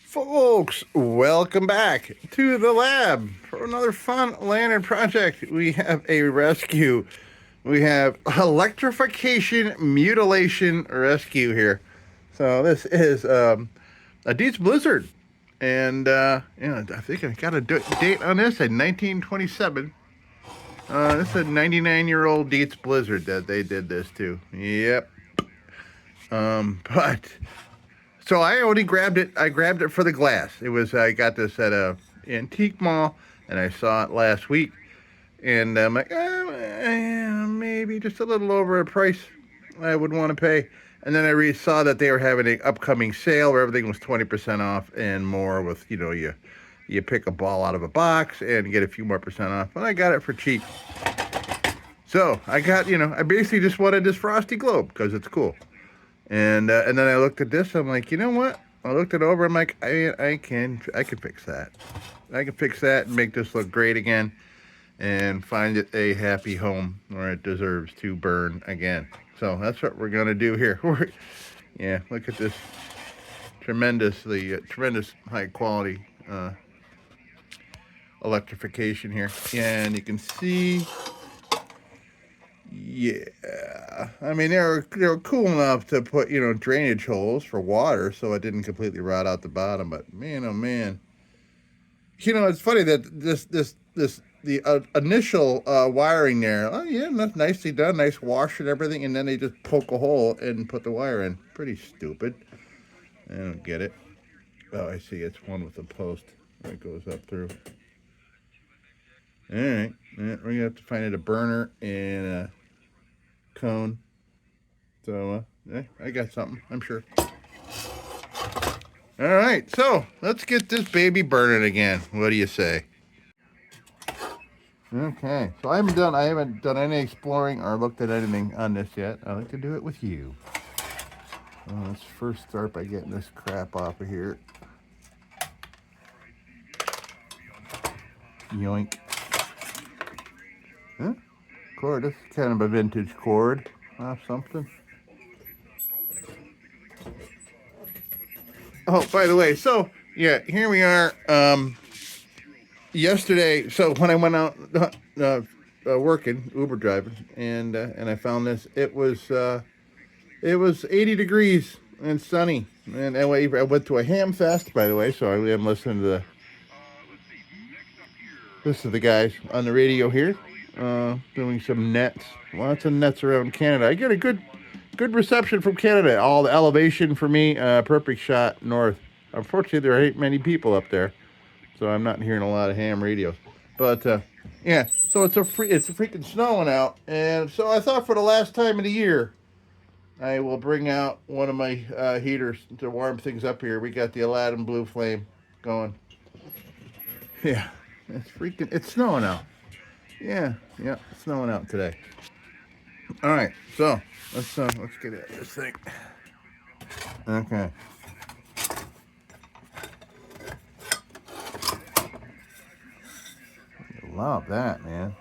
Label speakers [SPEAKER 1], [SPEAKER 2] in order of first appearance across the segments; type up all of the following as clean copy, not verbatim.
[SPEAKER 1] Folks, welcome back to the lab for another fun lantern project. We have a rescue. We have electrification mutilation rescue here. So this is a DIETZ Blizzard. And I think I got a date on this in 1927. This is a 99-year-old DIETZ Blizzard that they did this to. Yep. But so I only grabbed it. I grabbed it for the glass. I got this at a antique mall, and I saw it last week. And I'm like, maybe just a little over a price I would want to pay. And then I saw that they were having an upcoming sale where everything was 20% off and more with, you pick a ball out of a box and get a few more percent off. And I got it for cheap. So I got, I basically just wanted this frosty globe because it's cool. And then I looked at this. I'm like, you know what? I looked it over. I'm like, I can fix that. I can fix that and make this look great again, and find it a happy home where it deserves to burn again. So that's what we're gonna do here. Yeah, look at this tremendous high quality electrification here, and you can see. Yeah, I mean they were cool enough to put drainage holes for water so it didn't completely rot out the bottom. But man, oh man, it's funny that the initial wiring there. Oh yeah, that's nicely done, nice wash and everything, and then they just poke a hole and put the wire in. Pretty stupid. I don't get it. Oh, I see. It's one with a post that goes up through. All right, we're gonna have to find a burner and a cone. So I got something, I'm sure. All right, so let's get this baby burning again. What do you say? Okay, so I haven't done any exploring or looked at anything on this yet. I like to do it with you. Well, let's first start by getting this crap off of here. Yoink. Huh? Cord. This is kind of a vintage cord. Something. Oh, by the way, so yeah, here we are. Yesterday, so when I went out working, Uber driving, and I found this, it was 80 degrees and sunny, and I went to a ham fest, by the way, so I'm listening to the guys on the radio here, doing some nets, lots of nets around Canada. I get a good reception from Canada. All the elevation for me, perfect shot north. Unfortunately, there ain't many people up there, so I'm not hearing a lot of ham radios. But yeah, so it's freaking snowing out, and so I thought for the last time of the year, I will bring out one of my heaters to warm things up here. We got the Aladdin Blue Flame going. Yeah, it's snowing out. Yeah, it's snowing out today. All right, so let's get at this thing. Okay. I love that, man.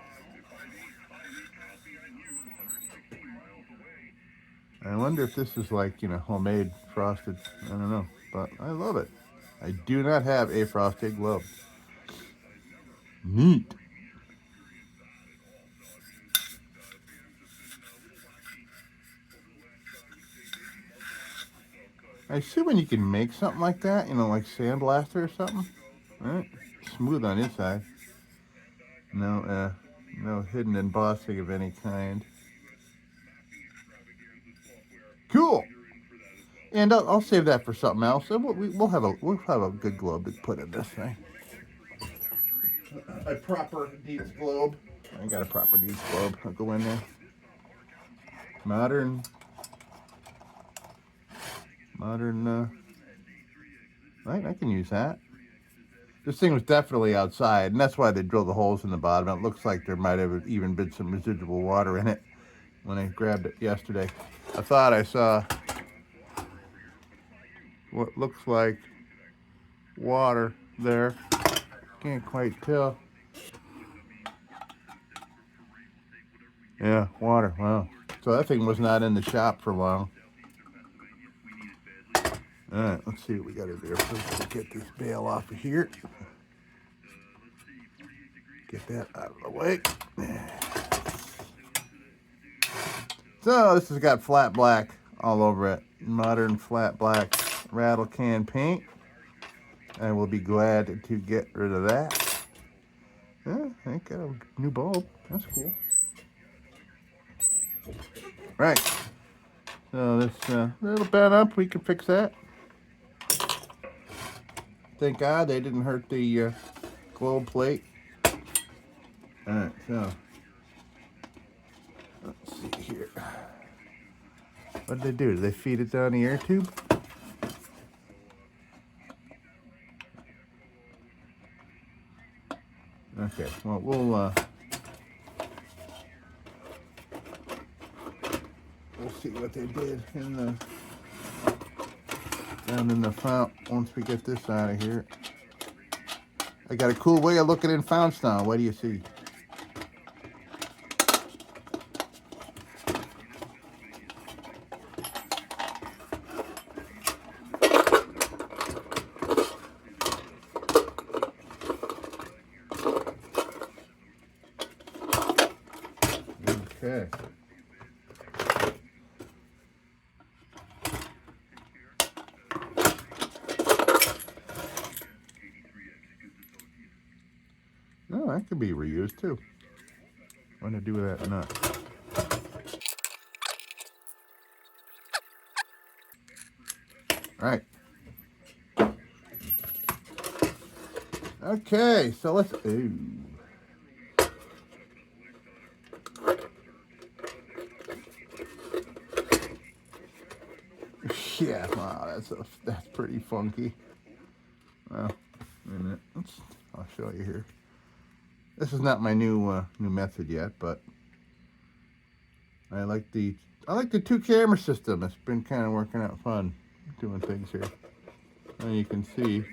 [SPEAKER 1] I wonder if this is like, homemade frosted. I don't know, but I love it. I do not have a frosted globe. Neat. I assume when you can make something like that, like sandblaster or something, right? Smooth on inside. No hidden embossing of any kind. Cool. And I'll save that for something else. And we'll have a good globe to put in this thing. A proper DIETZ globe. I got a proper DIETZ globe. I'll go in there. Modern. Right, I can use that. This thing was definitely outside, and that's why they drilled the holes in the bottom. It looks like there might have even been some residual water in it when I grabbed it yesterday. I thought I saw what looks like water there. Can't quite tell. Yeah, water. Wow. So that thing was not in the shop for long. All right, let's see what we got to do. First, we'll get this bail off of here. Get that out of the way. So this has got flat black all over it. Modern flat black rattle can paint. I will be glad to get rid of that. Yeah, I got a new bulb. That's cool. Right. So this little bent up, we can fix that. Thank God they didn't hurt the globe plate. All right, so let's see here. What did they do? Did they feed it down the air tube? Okay, well, we'll see what they did in the down in the fount once we get this out of here. I got a cool way of looking in founts now. What do you see? Okay. No, that could be reused too. What do I do with that nut? All right. Okay, so let's. Ooh. Yeah, wow, that's pretty funky. Well, wait a minute. I'll show you here. This is not my new method yet, but I like the two camera system. It's been kind of working out fun doing things here. And you can see,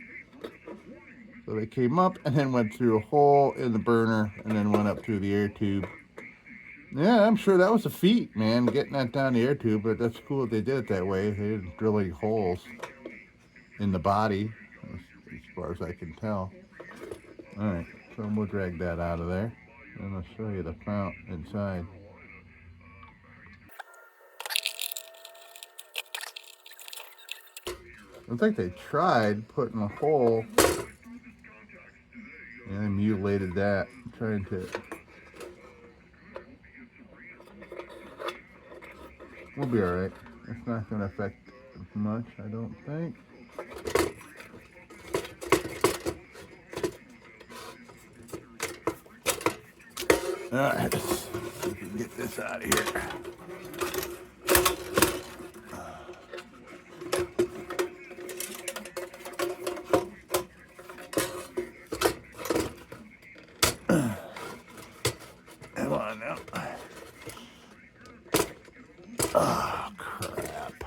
[SPEAKER 1] so they came up and then went through a hole in the burner and then went up through the air tube. Yeah, I'm sure that was a feat, man, getting that down the air tube, but that's cool that they did it that way. They didn't drill any holes in the body, as far as I can tell. All right, so we'll drag that out of there, and I'll show you the fount inside. I think they tried putting a hole, and they mutilated that, trying to. We'll be all right. It's not going to affect much, I don't think. All right, let's see if we can get this out of here. Come on now. Oh, crap.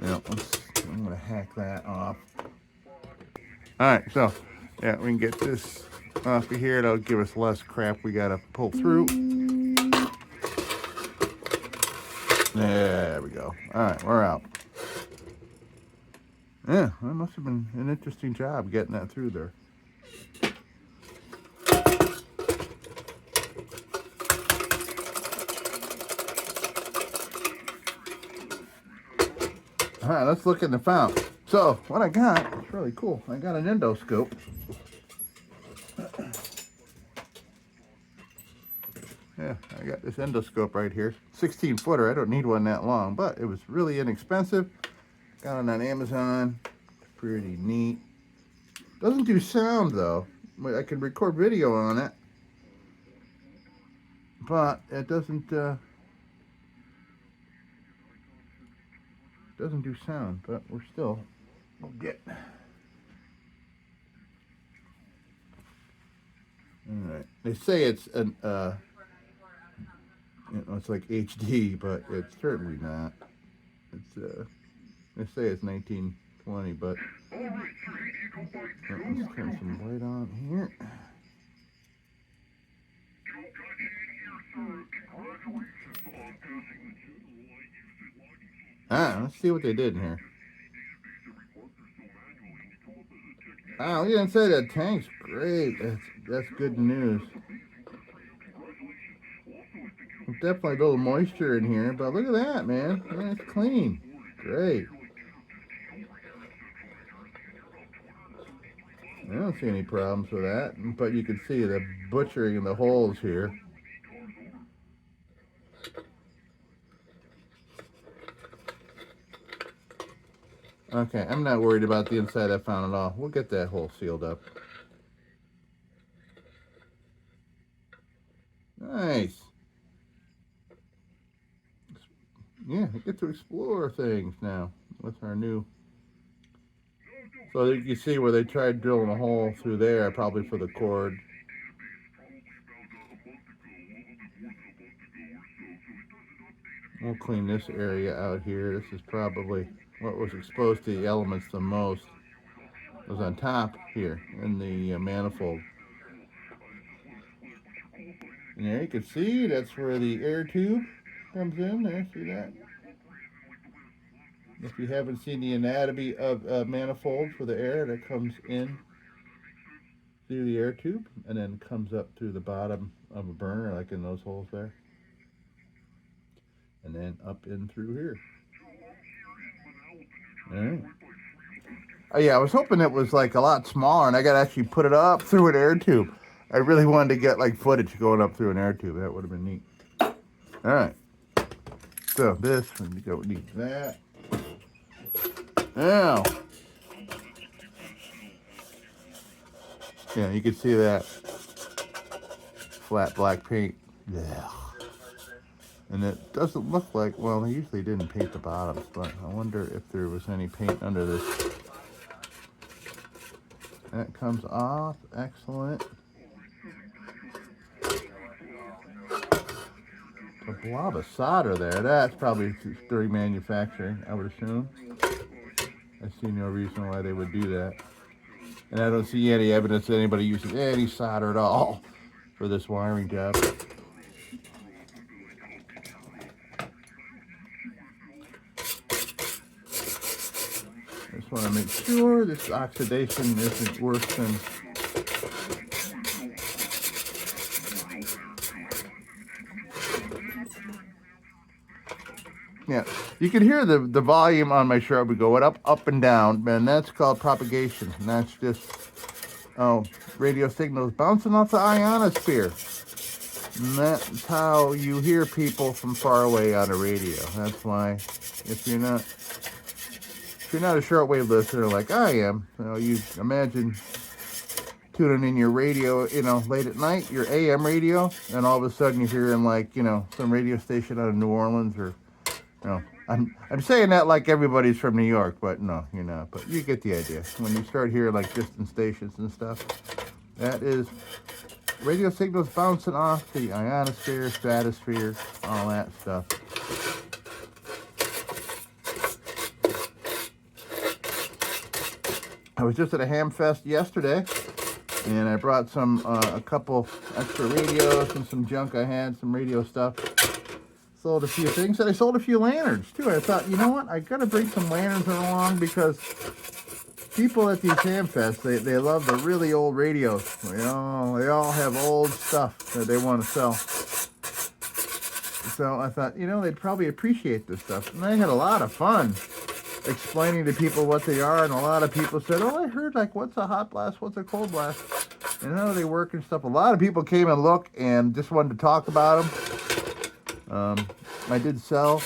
[SPEAKER 1] Yeah, I'm going to hack that off. All right, so, yeah, we can get this off of here. That'll give us less crap we got to pull through. There we go. All right, we're out. Yeah, that must have been an interesting job getting that through there. All right, let's look in the fount. So, what I got is really cool. I got an endoscope. Yeah, I got this endoscope right here. 16-footer. I don't need one that long, but it was really inexpensive. Got it on Amazon. Pretty neat. Doesn't do sound though. I can record video on it, but it doesn't do sound. But we'll get. All right. They say it's an it's like HD, but it's certainly not. It's they say it's 1920, but let's turn some light on here. Let's see what they did in here. Oh, yeah, inside that tank's great. That's good news. Definitely a little moisture in here, but look at that, man. Yeah, it's clean. Great. I don't see any problems with that, but you can see the butchering in the holes here. Okay, I'm not worried about the inside I found at all. We'll get that hole sealed up. Nice. Yeah, I get to explore things now with our new. So you can see where they tried drilling a hole through there, probably for the cord. We'll clean this area out here. This is probably what was exposed to the elements the most. It was on top here in the manifold. And there you can see that's where the air tube comes in. There, see that? If you haven't seen the anatomy of manifold for the air that comes in through the air tube and then comes up through the bottom of a burner, like in those holes there, and then up in through here. All right. Oh yeah, I was hoping it was like a lot smaller, and I got to actually put it up through an air tube. I really wanted to get like footage going up through an air tube. That would have been neat. All right. So this, we go need that. Now, yeah, you can see that flat black paint. Yeah. And it doesn't look like, well, they usually didn't paint the bottoms, but I wonder if there was any paint under this. That comes off, excellent. A blob of solder there, that's probably during manufacturing, I would assume. I see no reason why they would do that. And I don't see any evidence that anybody uses any solder at all for this wiring job. Just want to make sure this oxidation isn't worse than. Yeah, you can hear the volume on my shirt would go up and down, and that's called propagation. And that's just radio signals bouncing off the ionosphere. And that's how you hear people from far away on a radio. That's why if you're not a shortwave listener like I am, you imagine tuning in your radio, late at night, your AM radio, and all of a sudden you're hearing like, some radio station out of New Orleans or, I'm saying that like everybody's from New York, but no, you're not. But you get the idea. When you start hearing like distant stations and stuff, that is radio signals bouncing off the ionosphere, stratosphere, all that stuff. I was just at a ham fest yesterday, and I brought a couple extra radios and some junk I had, some radio stuff. Sold a few things, and I sold a few lanterns too. I thought, you know what, I gotta bring some lanterns along because people at these ham fests, they love the really old radios. They all have old stuff that they want to sell. So I thought, they'd probably appreciate this stuff. And I had a lot of fun explaining to people what they are, and a lot of people said, oh, I heard, like, what's a hot blast, what's a cold blast, and how they work and stuff. A lot of people came and looked and just wanted to talk about them. I did sell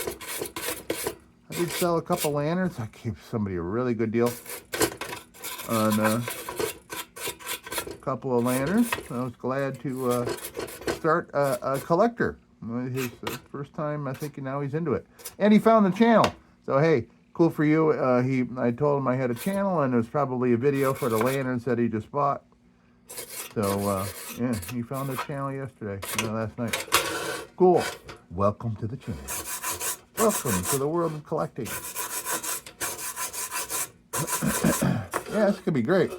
[SPEAKER 1] a couple lanterns. I gave somebody a really good deal on a couple of lanterns. I was glad to start a collector. His first time, I think now he's into it. And he found the channel. So, hey, cool for you. I told him I had a channel, and it was probably a video for the lanterns that he just bought. So, yeah, he found the channel yesterday, last night. Cool. Welcome to the channel. Welcome to the world of collecting. Yeah, this could be great.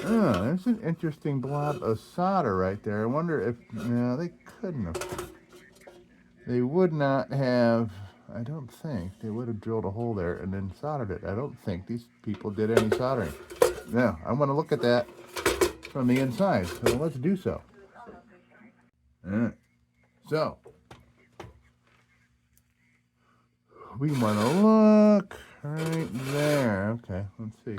[SPEAKER 1] Oh, there's an interesting blob of solder right there. I wonder if, they couldn't have. they would not have, I don't think, they would have drilled a hole there and then soldered it. I don't think these people did any soldering. Now, I want to look at that from the inside, so let's do so. All right. So, we want to look right there. Okay, let's see.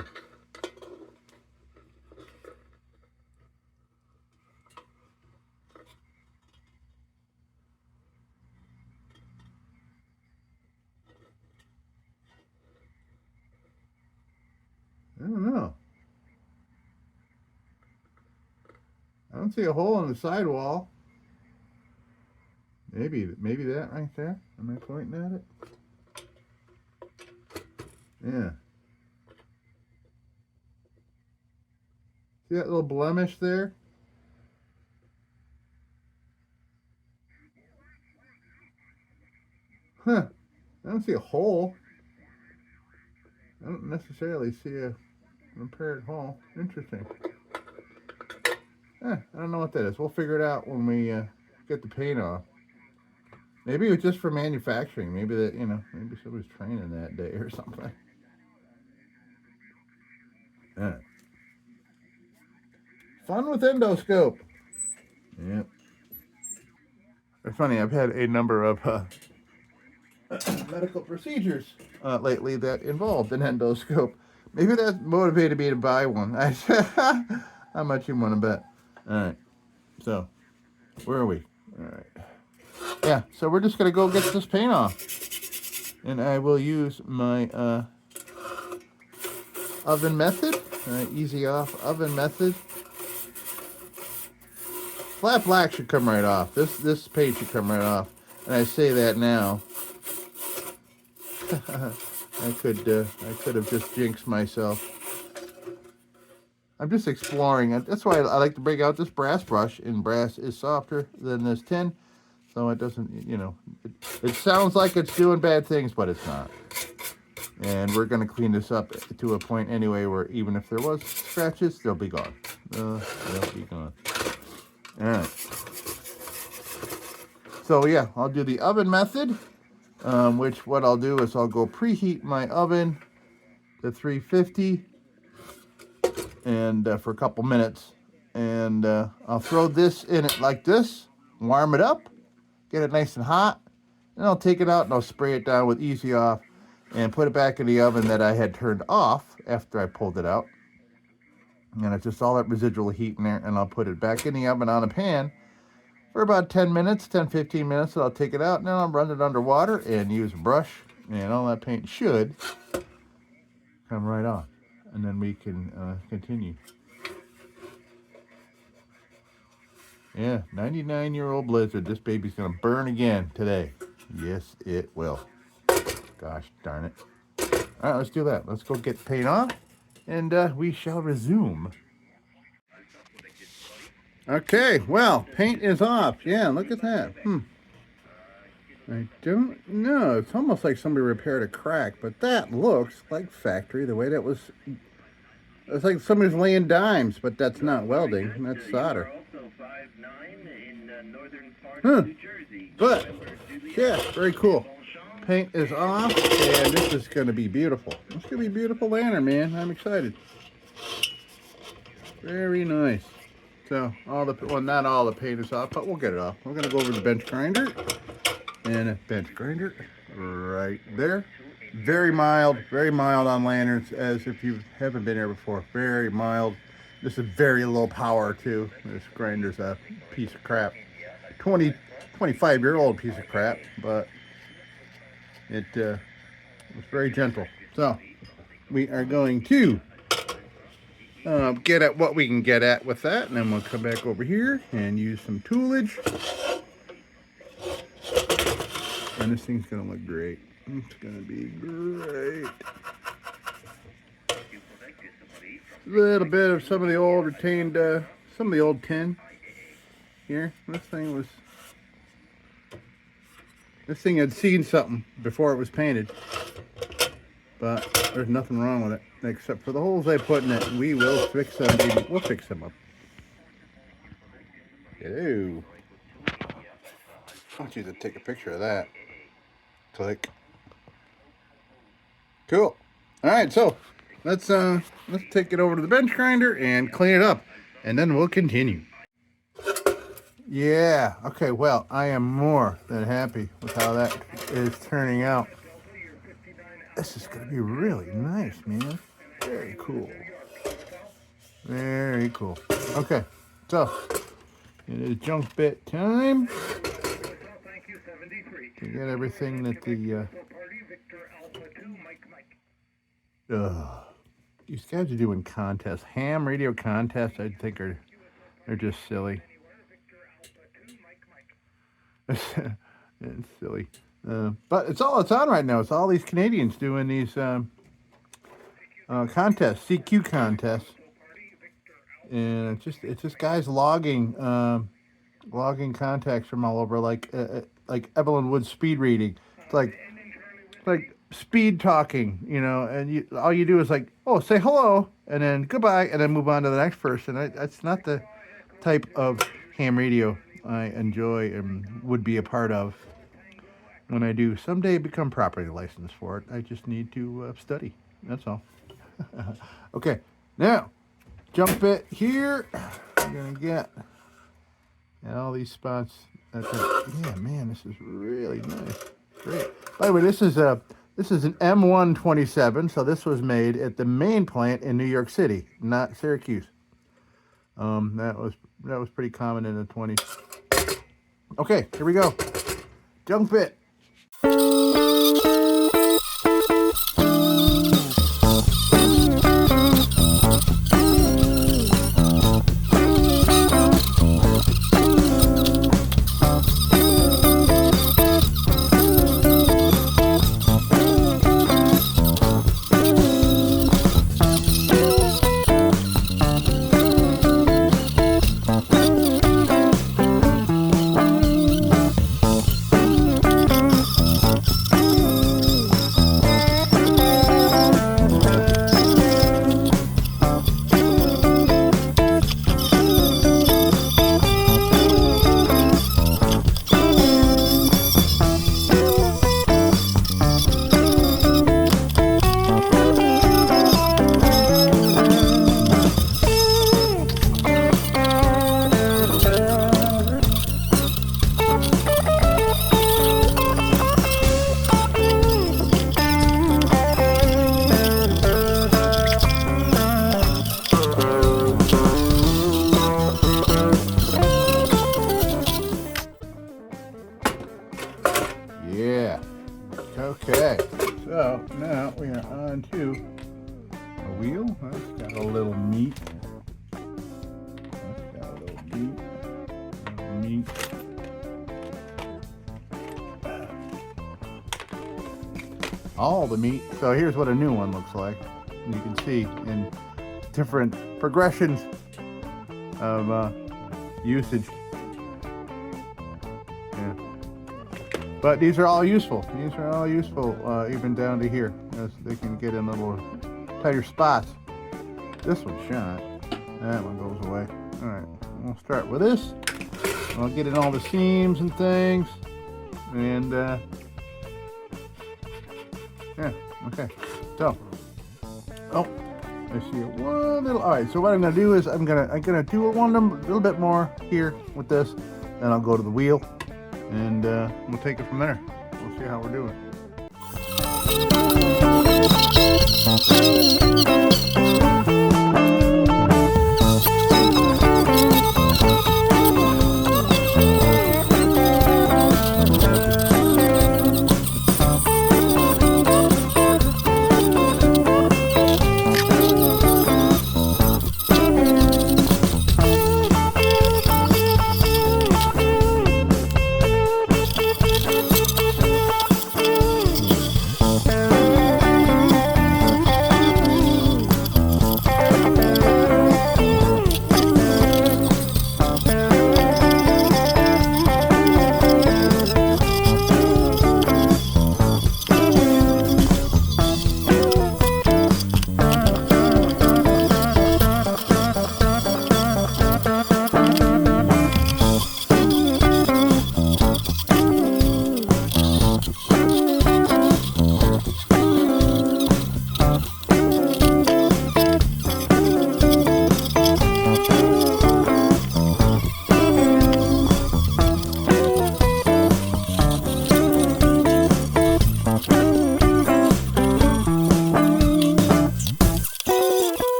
[SPEAKER 1] I don't know. I don't see a hole in the sidewall. Maybe that right there. Am I pointing at it? Yeah. See that little blemish there? Huh. I don't see a hole. I don't necessarily see a repaired hole. Interesting. I don't know what that is. We'll figure it out when we get the paint off. Maybe it was just for manufacturing. Maybe that, maybe somebody's training that day or something. Fun with endoscope. Yep. It's funny, I've had a number of medical procedures lately that involved an endoscope. Maybe that motivated me to buy one. I said, how much you want to bet? All right. So, where are we? All right. Yeah, so we're just going to go get this paint off. And I will use my oven method. Easy off oven method. Flat black should come right off. This paint should come right off. And I say that now. I could have just jinxed myself. I'm just exploring. That's why I like to break out this brass brush. And brass is softer than this tin. So it doesn't, it sounds like it's doing bad things, but it's not. And we're going to clean this up to a point anyway where even if there was scratches, they'll be gone. They'll be gone. All right. So yeah, I'll do the oven method, which what I'll do is I'll go preheat my oven to 350 and for a couple minutes. And I'll throw this in it like this, warm it up, get it nice and hot, and I'll take it out and I'll spray it down with Easy Off and put it back in the oven that I had turned off after I pulled it out. And it's just all that residual heat in there, and I'll put it back in the oven on a pan for about 10 minutes, 10-15 minutes. So I'll take it out and then I'll run it under water and use a brush, and all that paint should come right off. And then we can continue. Yeah, 99-year-old Blizzard. This baby's going to burn again today. Yes, it will. Gosh darn it. All right, let's do that. Let's go get the paint off, and we shall resume. Okay, well, paint is off. Yeah, look at that. I don't know. It's almost like somebody repaired a crack, but that looks like factory. The way that was... It's like somebody's laying dimes, but that's not welding. That's solder. But, yeah, very cool. Paint is off, and this is going to be beautiful. It's going to be a beautiful lantern, man. I'm excited. Very nice. So, not all the paint is off, but we'll get it off. We're going to go over the bench grinder. And a bench grinder right there. Very mild on lanterns, as if you haven't been here before. Very mild. This is very low power too. This grinder's a piece of crap. 25-year-old piece of crap, but it was very gentle. So we are going to get at what we can get at with that, and then we'll come back over here and use some toolage. And this thing's gonna look great. It's gonna be great. A little bit of some of the old retained, some of the old tin here. This thing had seen something before it was painted, but there's nothing wrong with it except for the holes I put in it. We will fix them, baby. We'll fix them up. Hello. want you to take a picture of that. Click. Cool. All right, so let's take it over to the bench grinder and clean it up, and then we'll continue. Yeah. Okay. Well, I am more than happy with how that is turning out. This is going to be really nice, man. Very cool. Very cool. Okay. So it is junk bit time. To get everything that the these guys are doing contests. Ham radio contests, I think they're just silly. It's silly. But it's all it's on right now. It's all these Canadians doing these contests, CQ contests. And it's just guys logging contacts from all over, like Evelyn Wood's speed reading. It's like speed talking, you know, and all you do is like, oh, say hello, and then goodbye, and then move on to the next person. That's not the type of ham radio I enjoy and would be a part of when I do someday become properly licensed for it. I just need to study. That's all. Okay, now jump bit here. I'm gonna get all these spots. Yeah, man, this is really nice. Great. By the way, this is an M127, so this was made at the main plant in New York City, not Syracuse. That was pretty common in the 20s. Okay, here we go. Junk bit. Yeah. Okay. So now we are on to a wheel. That's got a little meat. All the meat. So here's what a new one looks like. You can see in different progressions of usage. Yeah. But these are all useful. These are all useful, even down to here, as they can get in little tighter spots. This one's shot. That one goes away. All right, we'll start with this. I'll get in all the seams and things, and yeah, okay. So, oh, I see one little. All right. So what I'm gonna do is I'm gonna do a little bit more here with this, then I'll go to the wheel, and we'll take it from there. We'll see how we're doing.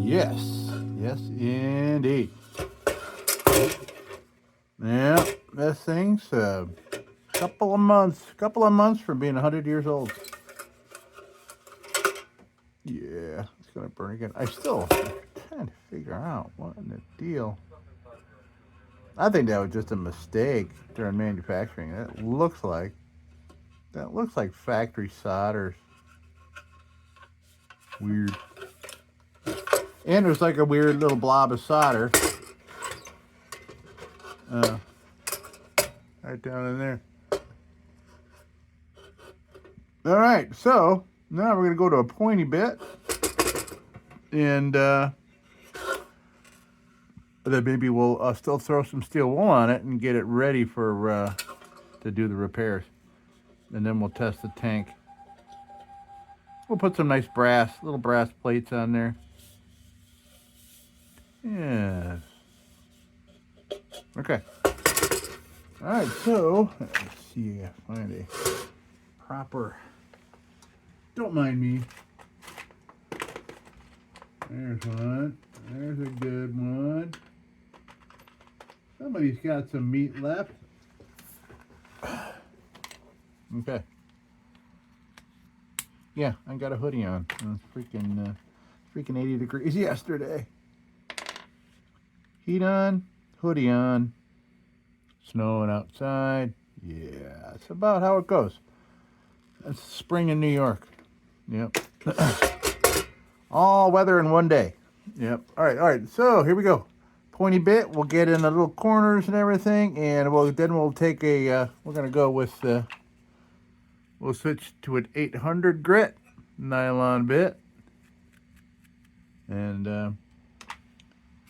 [SPEAKER 1] Yes, yes, indeed. Yeah, this thing's a couple of months from being 100 years old. Yeah, it's gonna burn again. I still trying to figure out what in the deal. I think that was just a mistake during manufacturing. That looks like factory solders. Weird. And there's like a weird little blob of solder right down in there. All right, so now we're gonna go to a pointy bit, and then maybe we'll still throw some steel wool on it and get it ready for to do the repairs, and then we'll test the tank. We'll put some nice little brass plates on there. Yes. Okay. All right, so let's see if I find a proper. Don't mind me. There's one. There's a good one. Somebody's got some meat left. Okay. Yeah, I got a hoodie on. Freaking 80 degrees yesterday. Heat on, hoodie on, snowing outside. Yeah, that's about how it goes. It's spring in New York. Yep. All weather in one day. Yep. All right. So here we go. Pointy bit. We'll get in the little corners and everything, and we'll take a. We're gonna go with. We'll switch to an 800 grit nylon bit, and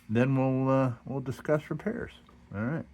[SPEAKER 1] then we'll discuss repairs. All right.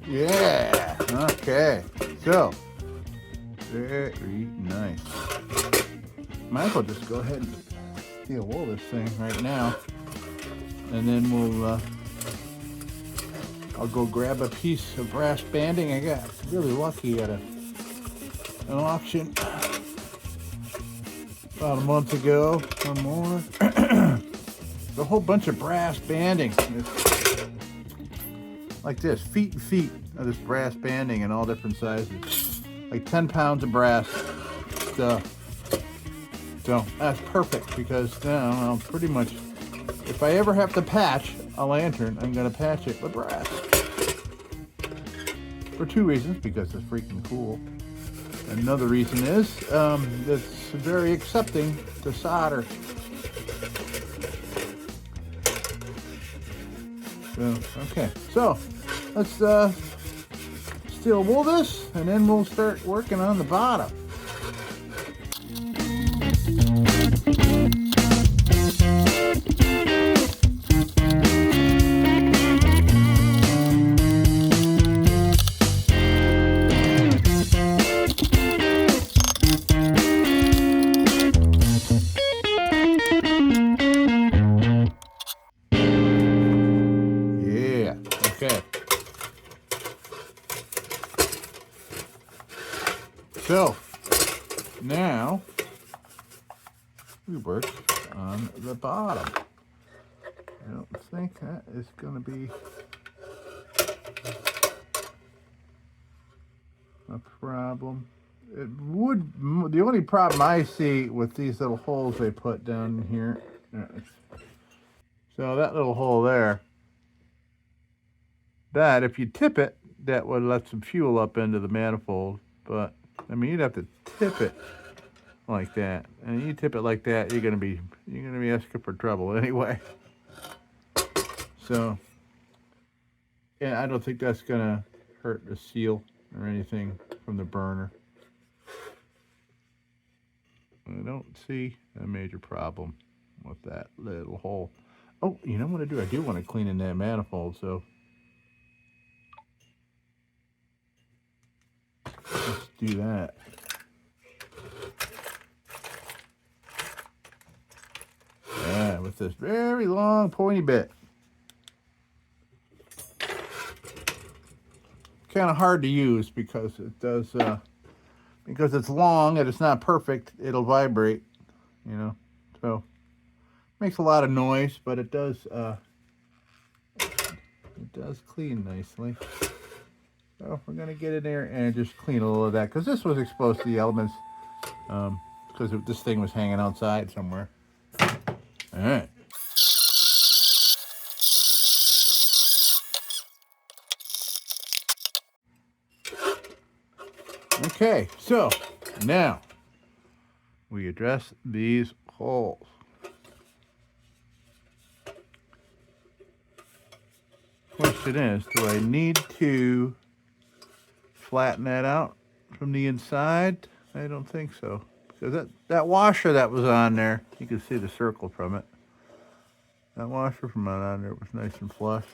[SPEAKER 1] Yeah. Okay. So very nice. Might as well just go ahead and steel wool this thing right now, and then I'll go grab a piece of brass banding. I got really lucky at an auction about a month ago or more. A whole bunch of brass banding. It's like this, feet and feet of this brass banding in all different sizes. Like 10 pounds of brass stuff. So that's perfect because now I'll pretty much, if I ever have to patch a lantern, I'm going to patch it with brass. For two reasons, because it's freaking cool. Another reason is it's very accepting to solder. So, okay, so let's steel wool this, and then we'll start working on the bottom. So now we work on the bottom. I don't think that is going to be a problem. It would. The only problem I see with these little holes they put down here. So that little hole there, that if you tip it, that would let some fuel up into the manifold. But I mean, you'd have to tip it like that, and you tip it like that, you're gonna be asking for trouble anyway. So, yeah, I don't think that's gonna hurt the seal or anything from the burner. I don't see a major problem with that little hole. Oh, you know what I do? I do want to clean in that manifold, so let's do that. Yeah, with this very long pointy bit. Kind of hard to use because it does, because it's long and it's not perfect, it'll vibrate, you know, so makes a lot of noise, but it does clean nicely. So we're gonna get in there and just clean a little of that, because this was exposed to the elements, because this thing was hanging outside somewhere. All right. Okay, so now we address these holes. Question is, do I need to flatten that out from the inside? I don't think so, because that washer that was on there, you can see the circle from it. That washer from on there was nice and flush.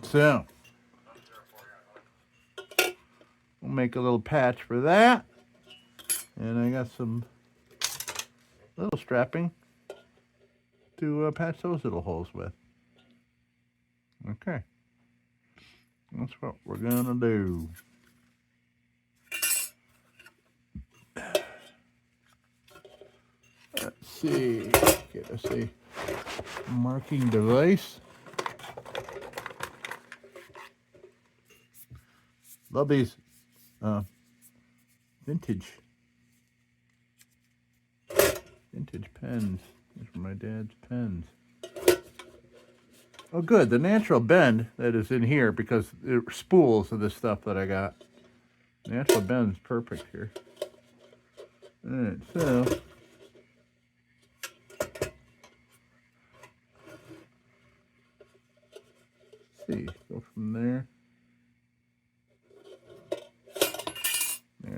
[SPEAKER 1] So we'll make a little patch for that, and I got some little strapping to patch those little holes with. Okay, that's what we're gonna do. Let's see, get us a marking device. Love these vintage pens. These are my dad's pens. Oh, good. The natural bend that is in here, because it spools of this stuff that I got. Natural bend is perfect here. All right, so let's see, go from there.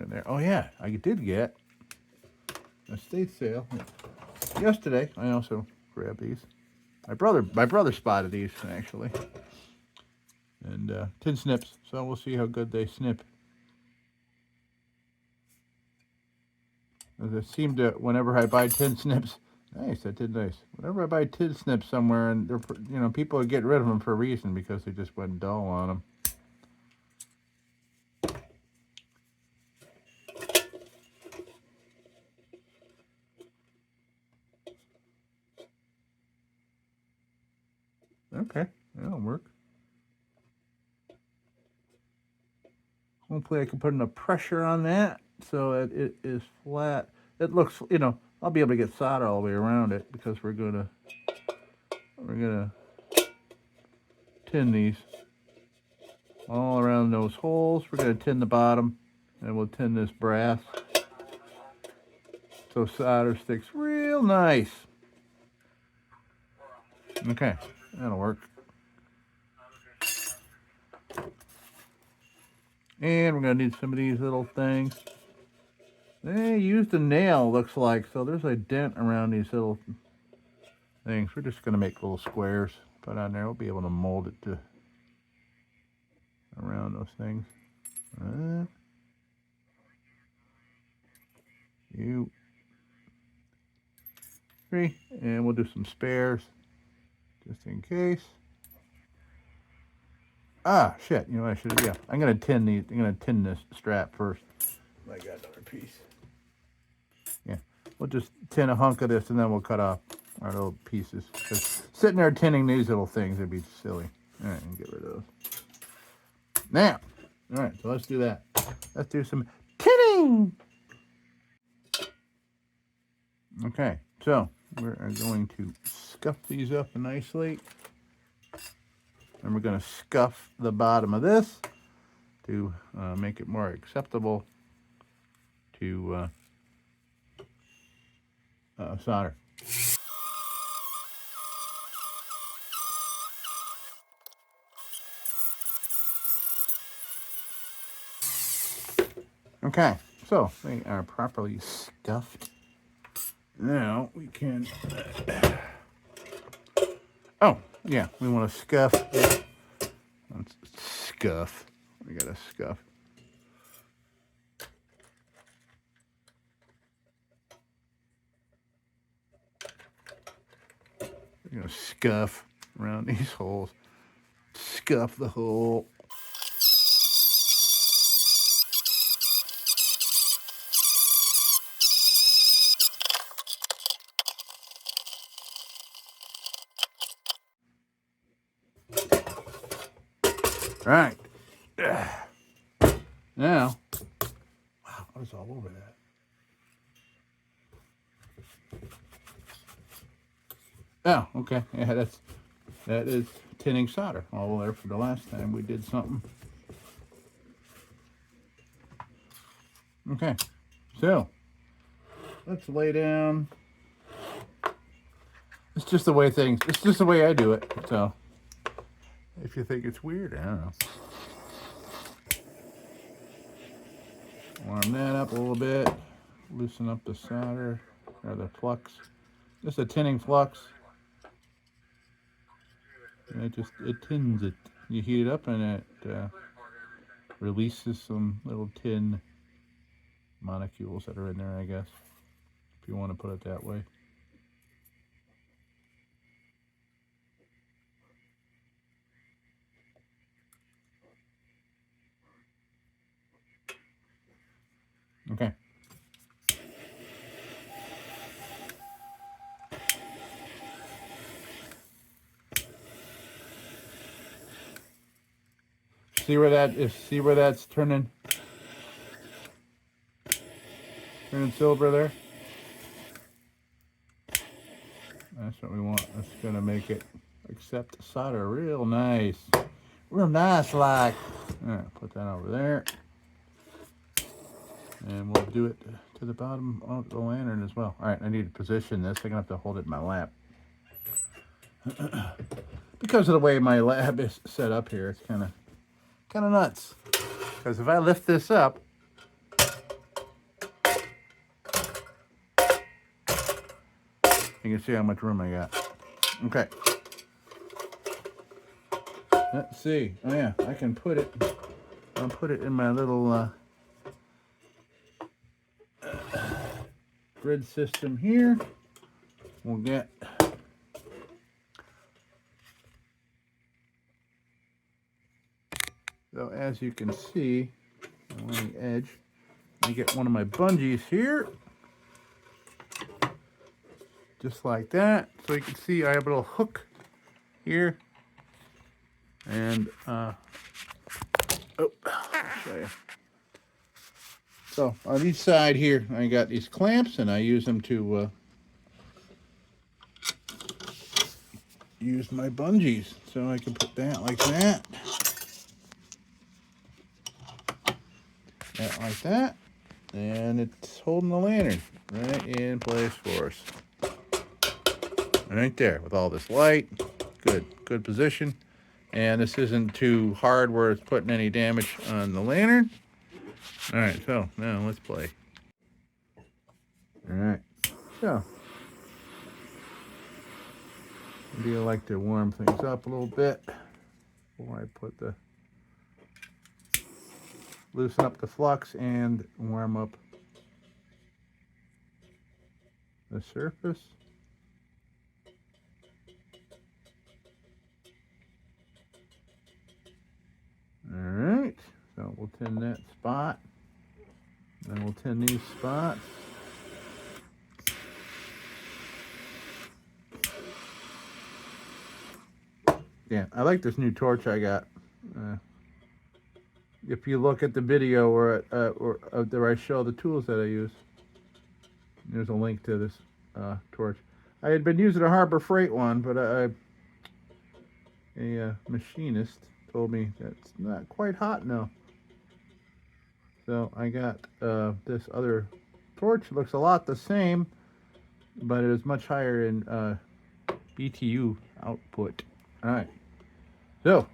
[SPEAKER 1] There. Oh yeah, I did get a estate sale yesterday. I also grabbed these. My brother spotted these actually, and tin snips. So we'll see how good they snip. As it seemed to, whenever I buy tin snips, nice, that did nice. Whenever I buy tin snips somewhere, and they're, you know, people are getting rid of them for a reason, because they just went dull on them. Okay, that'll work. Hopefully I can put enough pressure on that so that it is flat. It looks, you know, I'll be able to get solder all the way around it, because we're gonna tin these all around those holes. We're gonna tin the bottom, and we'll tin this brass so solder sticks real nice. Okay, that'll work. And we're gonna need some of these little things. They used a nail, looks like, so there's a dent around these little things. We're just gonna make little squares, put on there. We'll be able to mold it to around those things. You 3, and we'll do some spares just in case. Ah, shit! You know what I should have? Yeah, I'm gonna tin these. I'm gonna tin this strap first. I got another piece. Yeah, we'll just tin a hunk of this and then we'll cut off our little pieces. Because sitting there tinning these little things would be silly. All right, and get rid of those. Now, all right, so let's do that. Let's do some tinning. Okay, so we're going to scuff these up nicely. And we're going to scuff the bottom of this to make it more acceptable to solder. Okay, so they are properly scuffed. Now we can... oh, yeah, we want to scuff it. Let's scuff. We got to scuff. We're going to scuff around these holes. Scuff the hole. Right. Now, wow, what is all over that? Oh, okay. Yeah, that is tinning solder all there for the last time we did something. Okay, so let's lay down. It's just the way it's just the way I do it. So if you think it's weird, I don't know. Warm that up a little bit. Loosen up the solder or the flux. Just a tinning flux. And it tins it. You heat it up and it releases some little tin molecules that are in there, I guess, if you want to put it that way. Okay. See where that is? See where that's turning silver there? That's what we want. That's gonna make it accept solder real nice. Real nice like. Alright, put that over there. And we'll do it to the bottom of the lantern as well. Alright, I need to position this. I'm gonna have to hold it in my lap. Because of the way my lab is set up here, it's kinda nuts. Because if I lift this up, you can see how much room I got. Okay. Let's see. Oh yeah, I can put it. I'll put it in my little grid system here. We'll get so as you can see along the edge, I get one of my bungees here. Just like that. So you can see I have a little hook here. And oh, I'll show you. So on each side here, I got these clamps, and I use them to use my bungees. So I can put that like that. That like that. And it's holding the lantern right in place for us. Right there with all this light. Good position. And this isn't too hard where it's putting any damage on the lantern. All right, so now let's play. All right, so maybe I like to warm things up a little bit before I put loosen up the flux and warm up the surface. All right, so we'll tin that spot. Then we'll tin these spots. Yeah, I like this new torch I got. If you look at the video where I show the tools that I use, there's a link to this torch. I had been using a Harbor Freight one, but a machinist told me that's not quite hot now. So I got this other torch. Looks a lot the same, but it is much higher in BTU output. All right. So,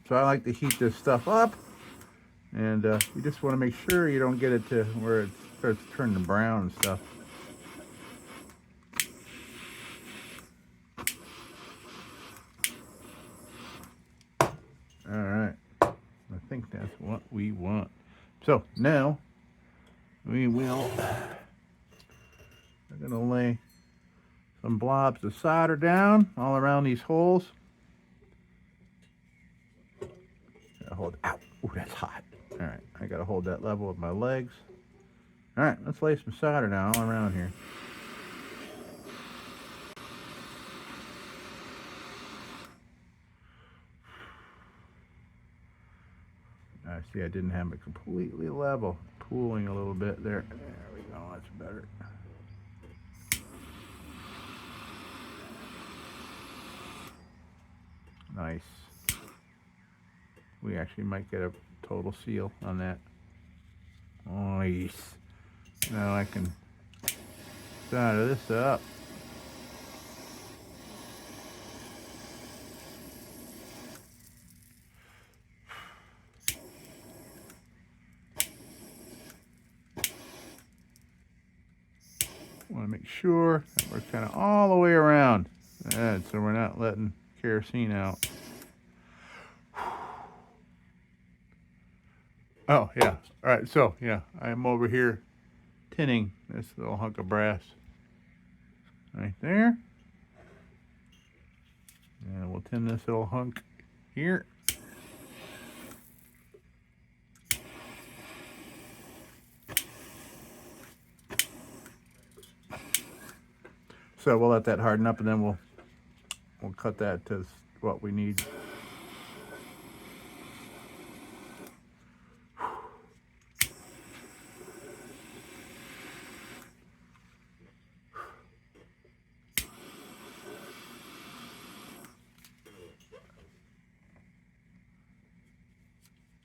[SPEAKER 1] so I like to heat this stuff up, and you just want to make sure you don't get it to where it starts turning brown and stuff. All right, I think that's what we want. So now we're gonna lay some blobs of solder down all around these holes. Hold, ow, ooh, that's hot. All right, I gotta hold that level with my legs. All right, let's lay some solder down all around here. See, I didn't have it completely level. Pooling a little bit there. There we go, that's better. Nice. We actually might get a total seal on that. Nice. Now I can solder this up. Want to make sure that we're kind of all the way around. So we're not letting kerosene out. Oh, yeah. All right, so, yeah, I'm over here tinning this little hunk of brass right there. And we'll tin this little hunk here. So we'll let that harden up, and then we'll cut that to what we need.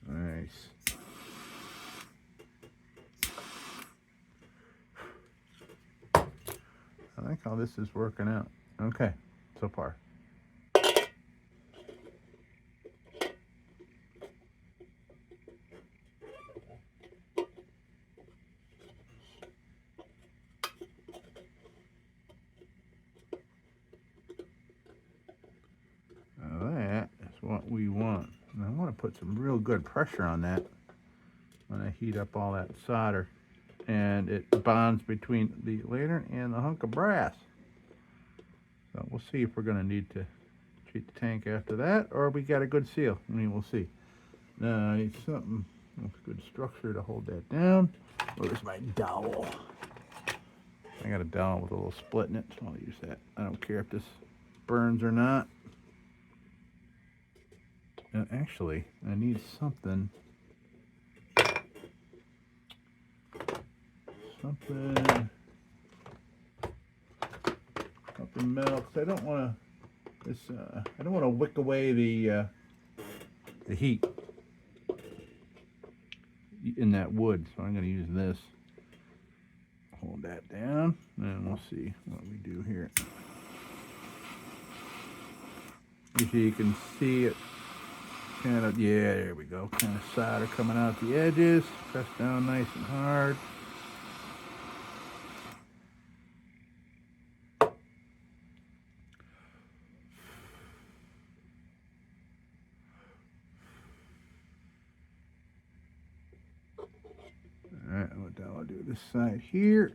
[SPEAKER 1] Nice. I like how this is working out. Okay, so far. Now that is what we want. And I want to put some real good pressure on that when I heat up all that solder. And it bonds between the lantern and the hunk of brass. So we'll see if we're going to need to treat the tank after that, or we got a good seal. I mean, we'll see. Now I need something with good structure to hold that down. Where's my dowel? I got a dowel with a little split in it, so I'll use that. I don't care if this burns or not. And actually, I need something metal, because I don't want to I don't want to wick away the heat in that wood, so I'm going to use this. Hold that down, and we'll see what we do here. Usually you can see it kind of, yeah, there we go, kind of solder coming out the edges. Press down nice and hard. Alright, then I'll do this side here.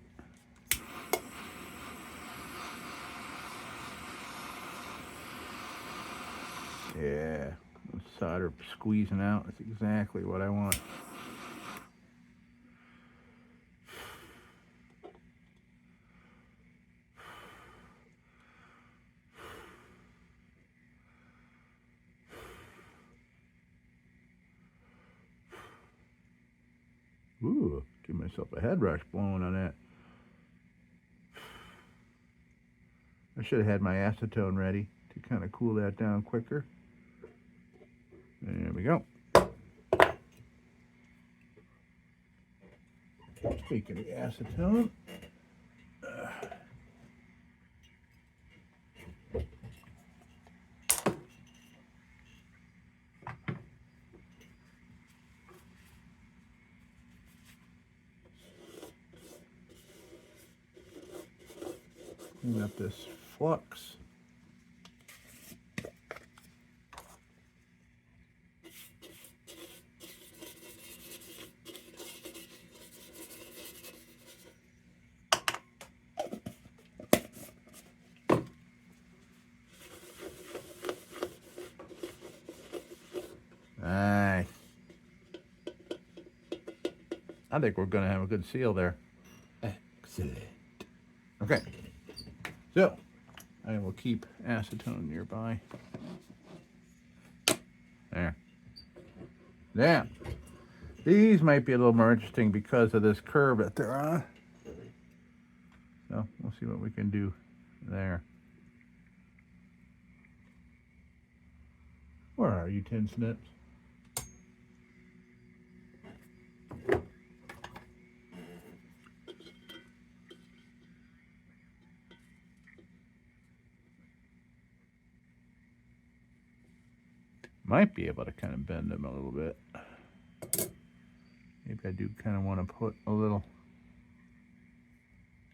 [SPEAKER 1] Yeah, solder squeezing out. That's exactly what I want. Ooh, give myself a head rush blowing on that. I should have had my acetone ready to kind of cool that down quicker. There we go. Speaking of acetone, clean up this flux. Nice. I think we're going to have a good seal there. Excellent. Okay. So, I will keep acetone nearby. There. Now, these might be a little more interesting because of this curve that they're on. So, we'll see what we can do there. Where are you, tin snips? Might be able to kind of bend them a little bit. Maybe I do kind of want to put a little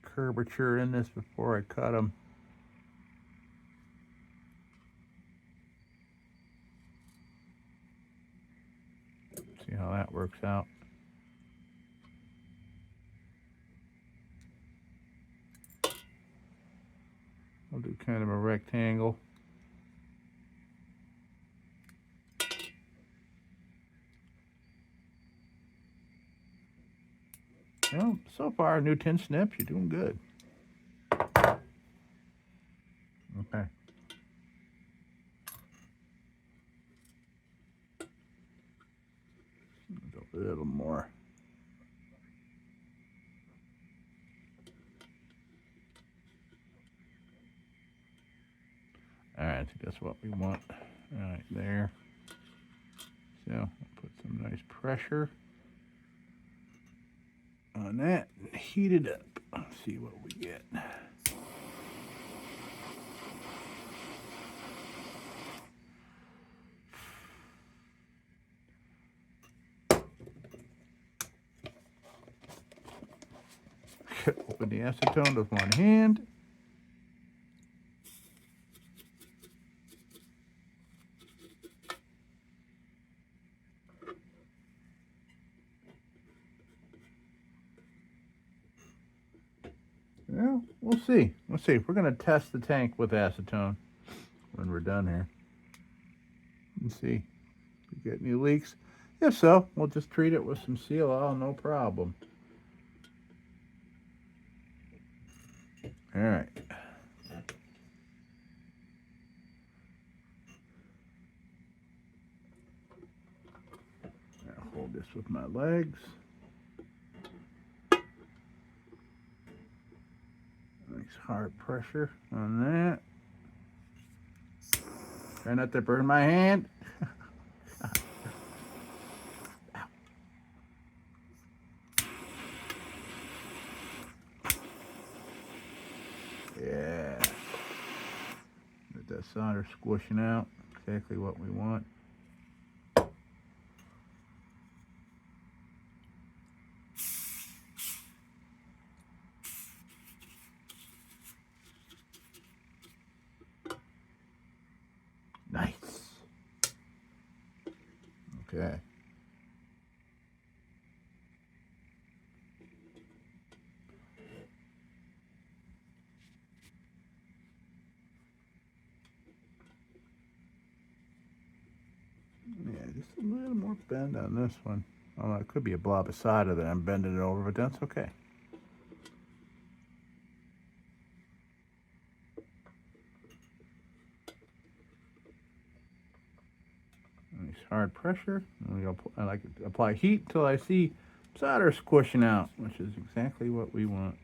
[SPEAKER 1] curvature in this before I cut them. See how that works out. I'll do kind of a rectangle. Well, so far, new tin snips, you're doing good. Okay. A little more. All right, I think that's what we want right there. So I'll put some nice pressure on that and heat it up. Let's see what we get. Open the acetone with one hand. Well, we'll see. We'll see. We're going to test the tank with acetone when we're done here. Let's see if we get any leaks. If so, we'll just treat it with some seal oil, no problem. All right. I'll hold this with my legs. Nice hard pressure on that. Try not to burn my hand. Yeah. Get that solder squishing out. Exactly what we want. Nice. Okay. just a little more bend on this one. Oh, it could be a blob of solder that I'm bending it over, but that's okay. Nice hard pressure. I like to apply heat until I see solder squishing out, which is exactly what we want.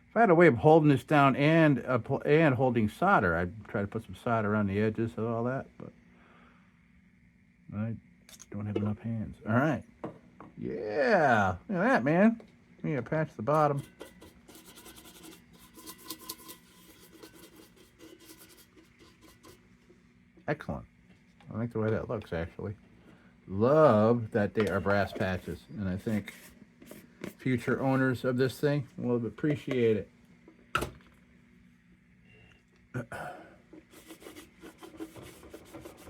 [SPEAKER 1] If I had a way of holding this down and holding solder, I'd try to put some solder on the edges of all that, but I don't have enough hands. All right. Yeah. Look at that, man. I'm going to patch the bottom. Excellent. I like the way that looks, actually. Love that they are brass patches, and I think future owners of this thing will appreciate it.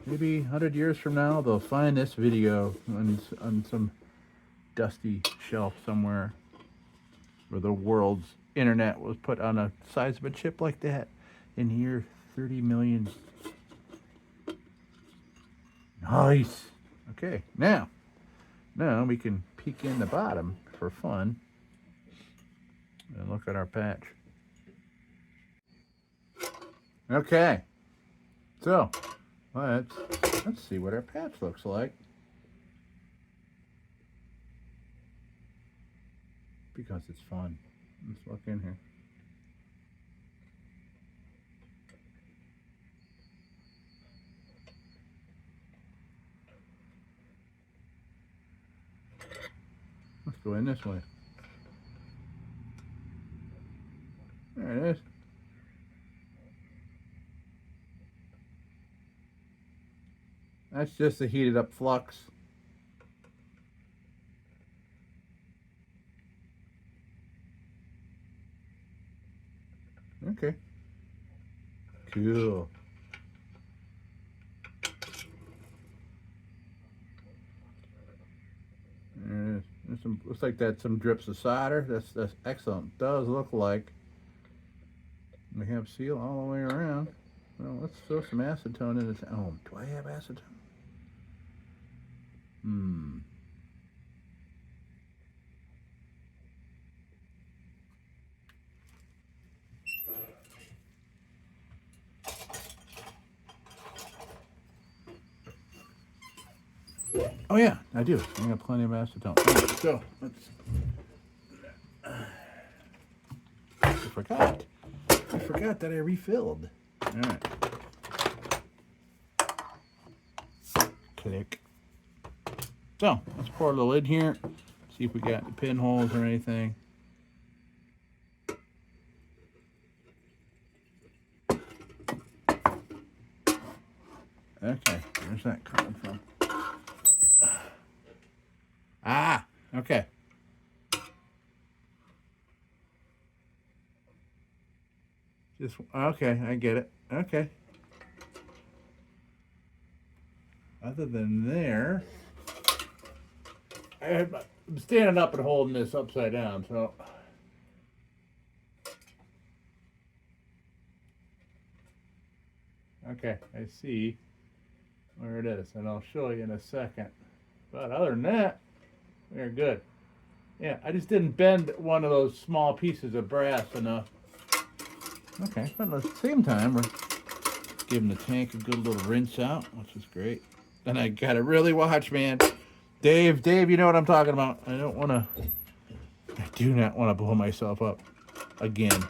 [SPEAKER 1] Maybe 100 years from now, they'll find this video on some dusty shelf somewhere where the world's internet was put on a size of a chip like that in here 30 million. Nice. Okay, now we can peek in the bottom for fun and look at our patch. Okay, so let's see what our patch looks like, because it's fun. Let's look in here. Let's go in this way. There it is. That's just a heated up flux. Okay. Cool. There it is. There's some, looks like that's some drips of solder. That's excellent. Does look like we have seal all the way around. Well, let's throw some acetone in this. Oh, do I have acetone? Oh yeah, I do. I got plenty of acetone. Right, so I forgot that I refilled. All right. Click. So let's pour the lid here. See if we got any pinholes or anything. Okay, where's that coming from? Ah, okay. Just okay, I get it. Okay. Other than there, I'm standing up and holding this upside down, so. Okay, I see where it is, and I'll show you in a second. But other than that, we're good. Yeah, I just didn't bend one of those small pieces of brass enough. Okay, but at the same time, we're giving the tank a good little rinse out, which is great. And I gotta really watch, man. Dave, you know what I'm talking about. I do not want to blow myself up again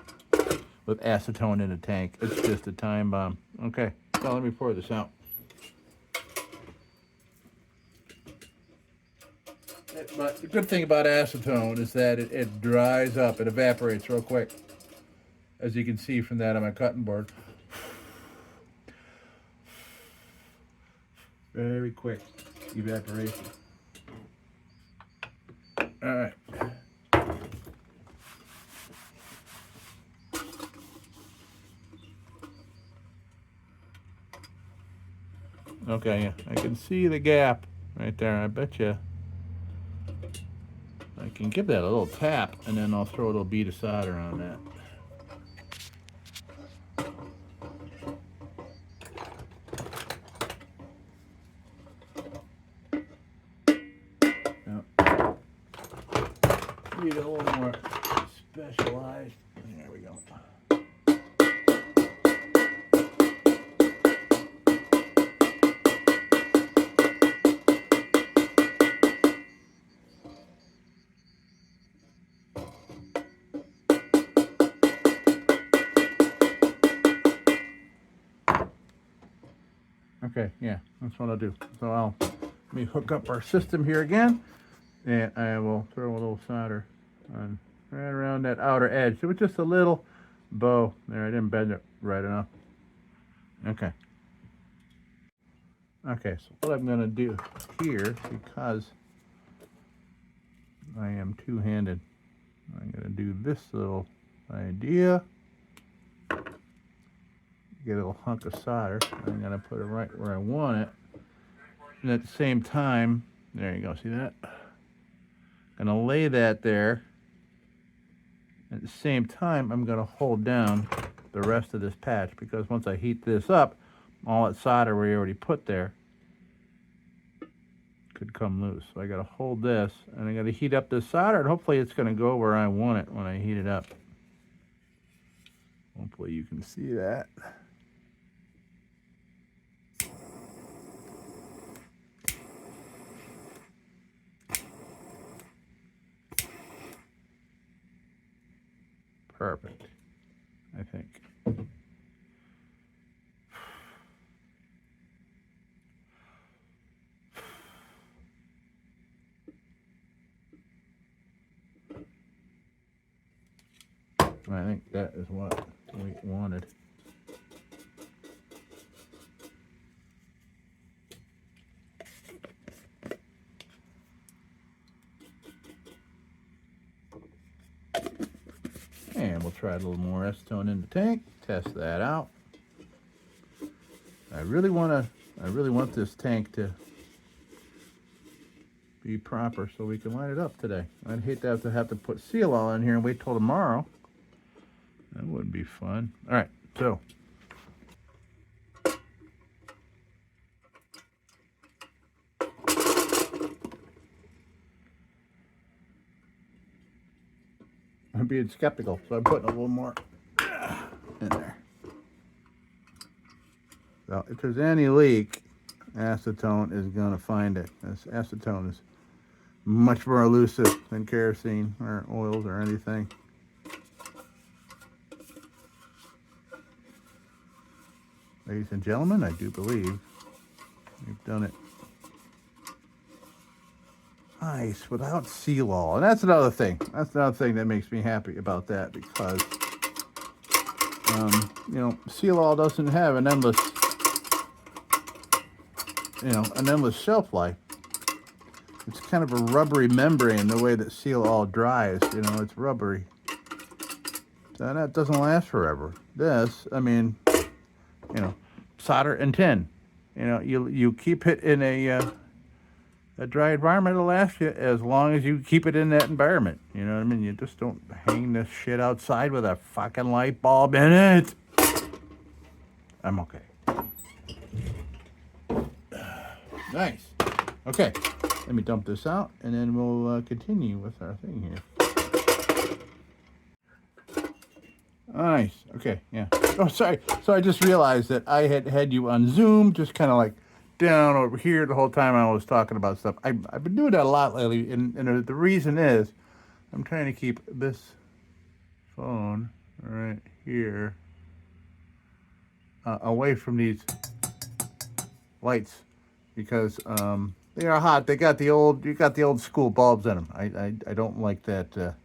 [SPEAKER 1] with acetone in a tank. It's just a time bomb. Okay, so let me pour this out. But the good thing about acetone is that it dries up, it evaporates real quick. As you can see from that on my cutting board. Very quick evaporation. All right. Okay, yeah, I can see the gap right there. I bet you I can give that a little tap, and then I'll throw a little bead of solder on that. Now, need a little more specialized. There we go. Okay, yeah, that's what I'll do. So let me hook up our system here again, and I will throw a little solder on right around that outer edge. So it's just a little bow there. I didn't bend it right enough. Okay. Okay, so what I'm going to do here, because I am two-handed, I'm going to do this little idea. Get a little hunk of solder. I'm going to put it right where I want it. And at the same time, there you go, see that? I'm going to lay that there. At the same time, I'm going to hold down the rest of this patch, because once I heat this up, all that solder we already put there could come loose. So I got to hold this, and I got to heat up this solder, and hopefully it's going to go where I want it when I heat it up. Hopefully you can see that. Perfect, I think. I think that is what we wanted. And we'll try a little more acetone in the tank, test that out. I really want this tank to be proper so we can light it up today. I'd hate to have to put seal all in here and wait till tomorrow. That wouldn't be fun. All right, so I'm being skeptical, so I'm putting a little more in there. So if there's any leak, acetone is going to find it. This acetone is much more elusive than kerosene or oils or anything. Ladies and gentlemen, I do believe we've done it nice without seal all. And that's another thing. That's another thing that makes me happy about that, because you know, seal all doesn't have an endless shelf life. It's kind of a rubbery membrane the way that seal all dries. You know, it's rubbery. So that doesn't last forever. This, I mean, you know, solder and tin. You know, you keep it in a dry environment, it'll last you as long as you keep it in that environment. You know what I mean? You just don't hang this shit outside with a fucking light bulb in it. I'm okay. Nice. Okay, let me dump this out, and then we'll continue with our thing here. Nice. Okay, yeah. Oh, sorry. So I just realized that I had you on Zoom, just kind of like down over here the whole time I was talking about stuff. I've been doing that a lot lately, and the reason is I'm trying to keep this phone right here away from these lights, because They are hot. They got the old, you got the old school bulbs in them. I don't like that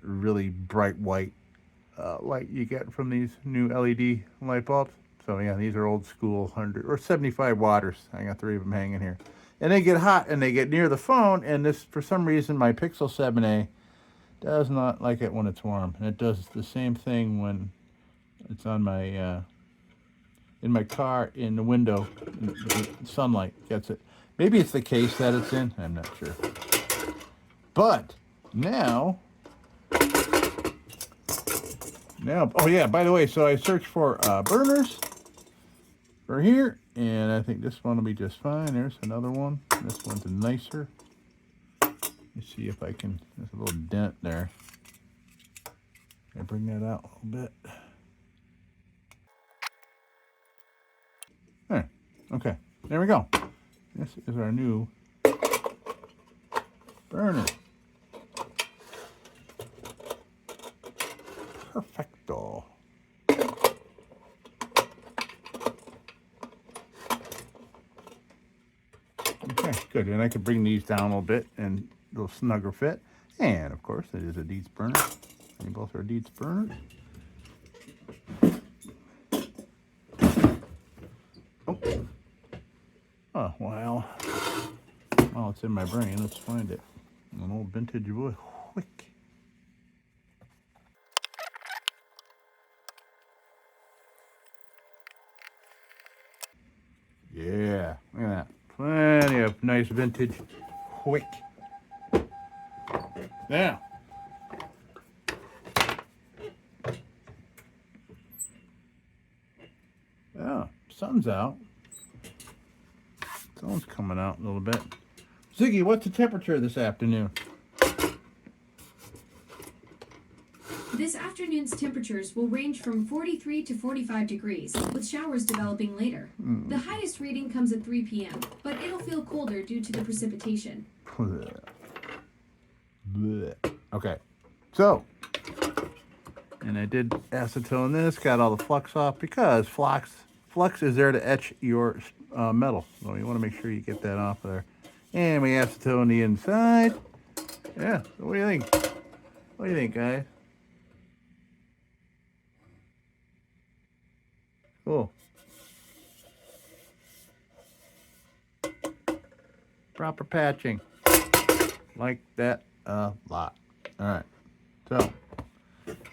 [SPEAKER 1] really bright white light you get from these new LED light bulbs. So yeah, these are old school 100 or 75 watters. I got 3 of them hanging here. And they get hot and they get near the phone, and this, for some reason, my Pixel 7a does not like it when it's warm. And it does the same thing when it's on my, in my car, in the window, the sunlight gets it. Maybe it's the case that it's in, I'm not sure. But now, oh yeah, by the way, so I searched for burners for here, and I think this one will be just fine. There's another one. This one's nicer. Let's see if I can, there's a little dent there. Can I bring that out a little bit? There. Okay, there we go. This is our new burner. Perfecto. Okay, good. And I could bring these down a little bit and a little snugger fit. And of course, it is a DIETZ burner. They both are DIETZ burners. Oh, well, it's in my brain. Let's find it. An old vintage wood. Quick. Yeah, look at that. Plenty of nice vintage quick. Now, yeah, sun's out. Sun's coming out a little bit. Ziggy, what's the temperature this afternoon?
[SPEAKER 2] This afternoon's temperatures will range from 43 to 45 degrees, with showers developing later. The highest reading comes at 3 p.m., but it'll feel colder due to the precipitation.
[SPEAKER 1] Okay, so, and I did acetone this, got all the flux off, because flux is there to etch your metal. So you want to make sure you get that off there. And we acetone the inside. Yeah, so what do you think? What do you think, guys? Cool. Proper patching. Like that a lot. All right. So,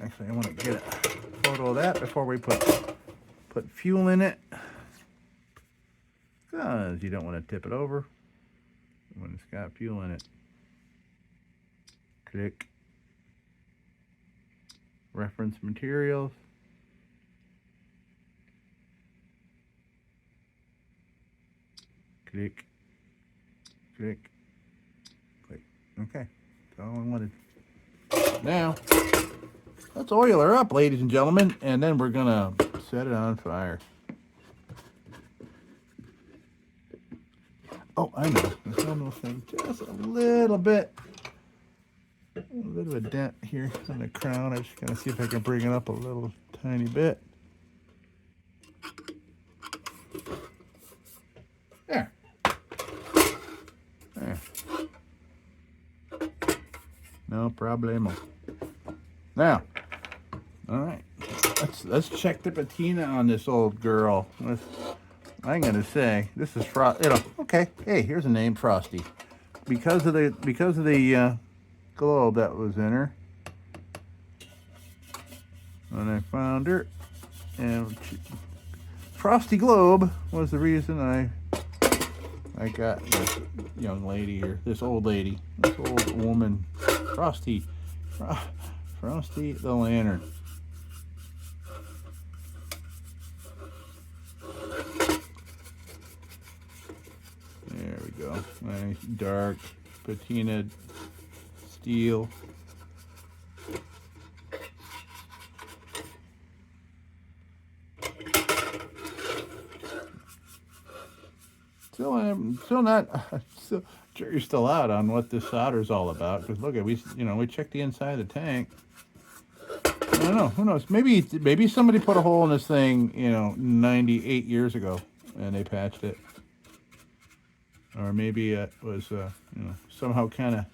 [SPEAKER 1] actually, I want to get a photo of that before we put fuel in it. Because you don't want to tip it over when it's got fuel in it. Click. Reference materials. Click. Click. Click. Okay. That's all I wanted. Now, let's oil her up, ladies and gentlemen, and then we're going to set it on fire. Oh, I know. There's one little thing. Just a little bit. A bit of a dent here on the crown. I'm just going to see if I can bring it up a little tiny bit. There. There. No problemo. Now, all right. Let's check the patina on this old girl. I'm gonna say this is okay. Hey, here's a name, Frosty, because of the globe that was in her. When I found her, and Frosty Globe was the reason I got this young lady here, this old lady, this old woman, Frosty the Lantern. There we go. Nice dark patinaed steel. I'm still not. Jury's still out on what this solder is all about. Because look at we checked the inside of the tank. I don't know. Who knows? Maybe somebody put a hole in this thing, 98 years ago, and they patched it. or maybe it was somehow kind of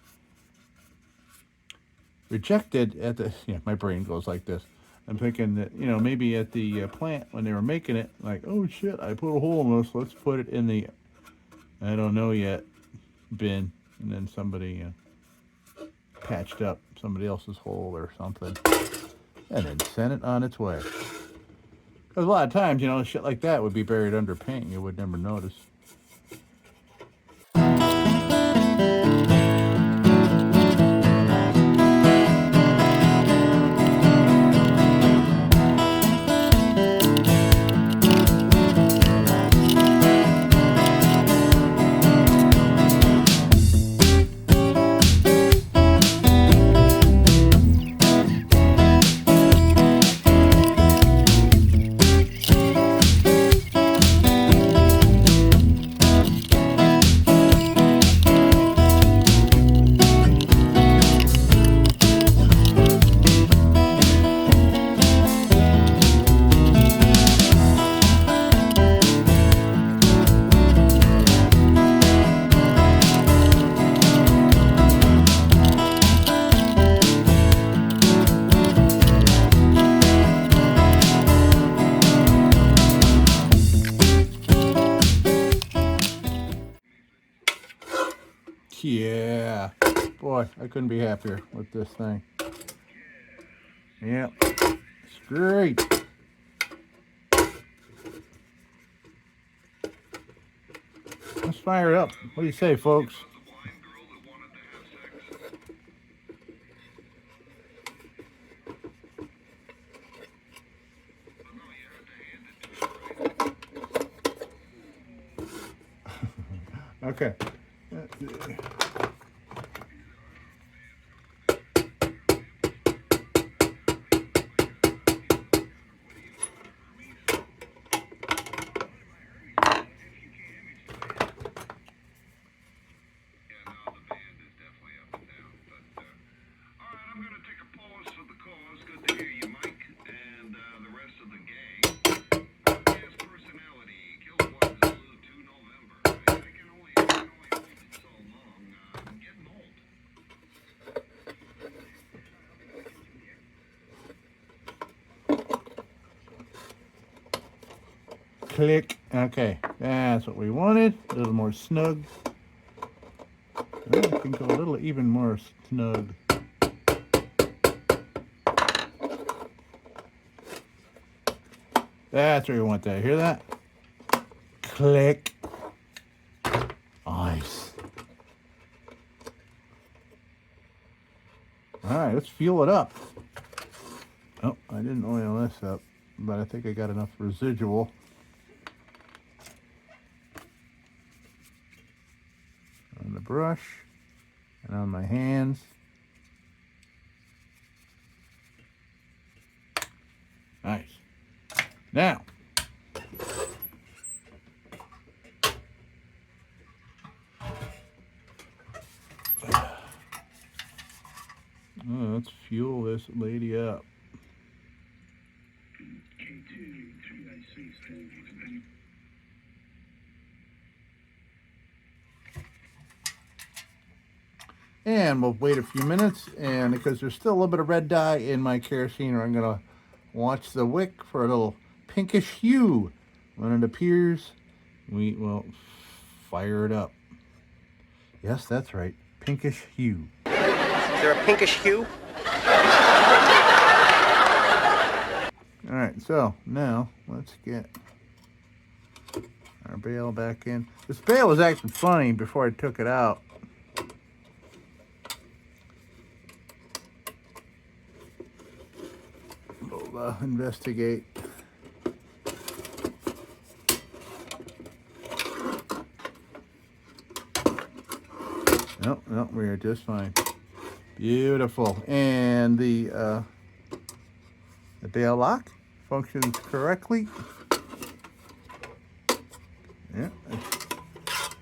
[SPEAKER 1] rejected at the. Yeah, my brain goes like this. I'm thinking that maybe at the plant when they were making it, like, oh shit, I put a hole in this. Let's put it in the I don't know yet bin, and then somebody patched up somebody else's hole or something, and then sent it on its way. Because a lot of times, shit like that would be buried under paint. You would never notice. Yeah, boy, I couldn't be happier with this thing. Yep, it's great. Let's fire it up. What do you say, folks? Okay. Click. Okay, that's what we wanted. A little more snug. Well, I can go a little even more snug. That's where you want that. Hear that? Click. Nice. All right, let's fuel it up. Oh, I didn't oil this up, but I think I got enough residual. On the brush and on my hands. Nice. Now, let's fuel this lady up. And we'll wait a few minutes, and because there's still a little bit of red dye in my kerosene, I'm going to watch the wick for a little pinkish hue. When it appears, we will fire it up. Yes, that's right, pinkish hue.
[SPEAKER 3] Is there a pinkish hue?
[SPEAKER 1] All right, so now let's get our bale back in. This bale was actually funny before I took it out. We'll investigate. No, we are just fine. Beautiful. And the bale lock functions correctly. Yeah,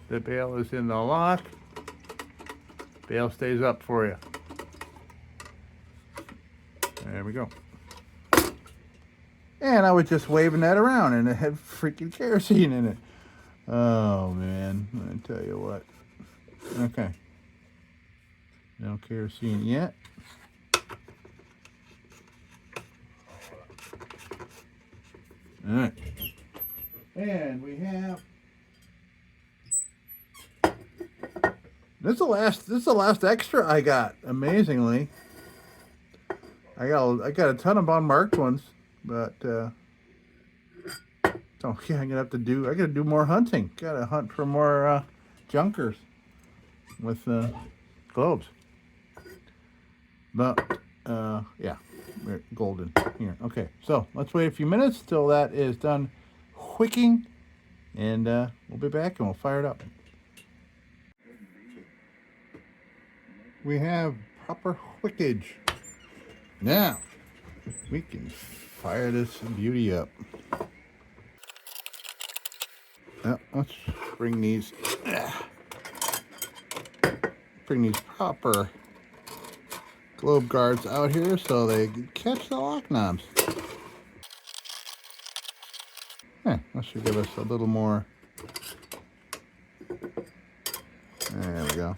[SPEAKER 1] the bale is in the lock. Bale stays up for you. There we go. And I was just waving that around, and it had freaking kerosene in it. Oh, man. I tell you what. Okay. No kerosene yet. All right. And we have... This is the last extra I got, amazingly. I got a ton of unmarked ones, but oh yeah, I gotta do more hunting. Gotta hunt for more junkers with globes. But yeah, we're golden here. Okay, so let's wait a few minutes till that is done wicking, and we'll be back and we'll fire it up. We have proper wickage. Now we can fire this beauty up. Now, let's bring these proper globe guards out here so they can catch the lock knobs. Yeah, that should give us a little more. There we go.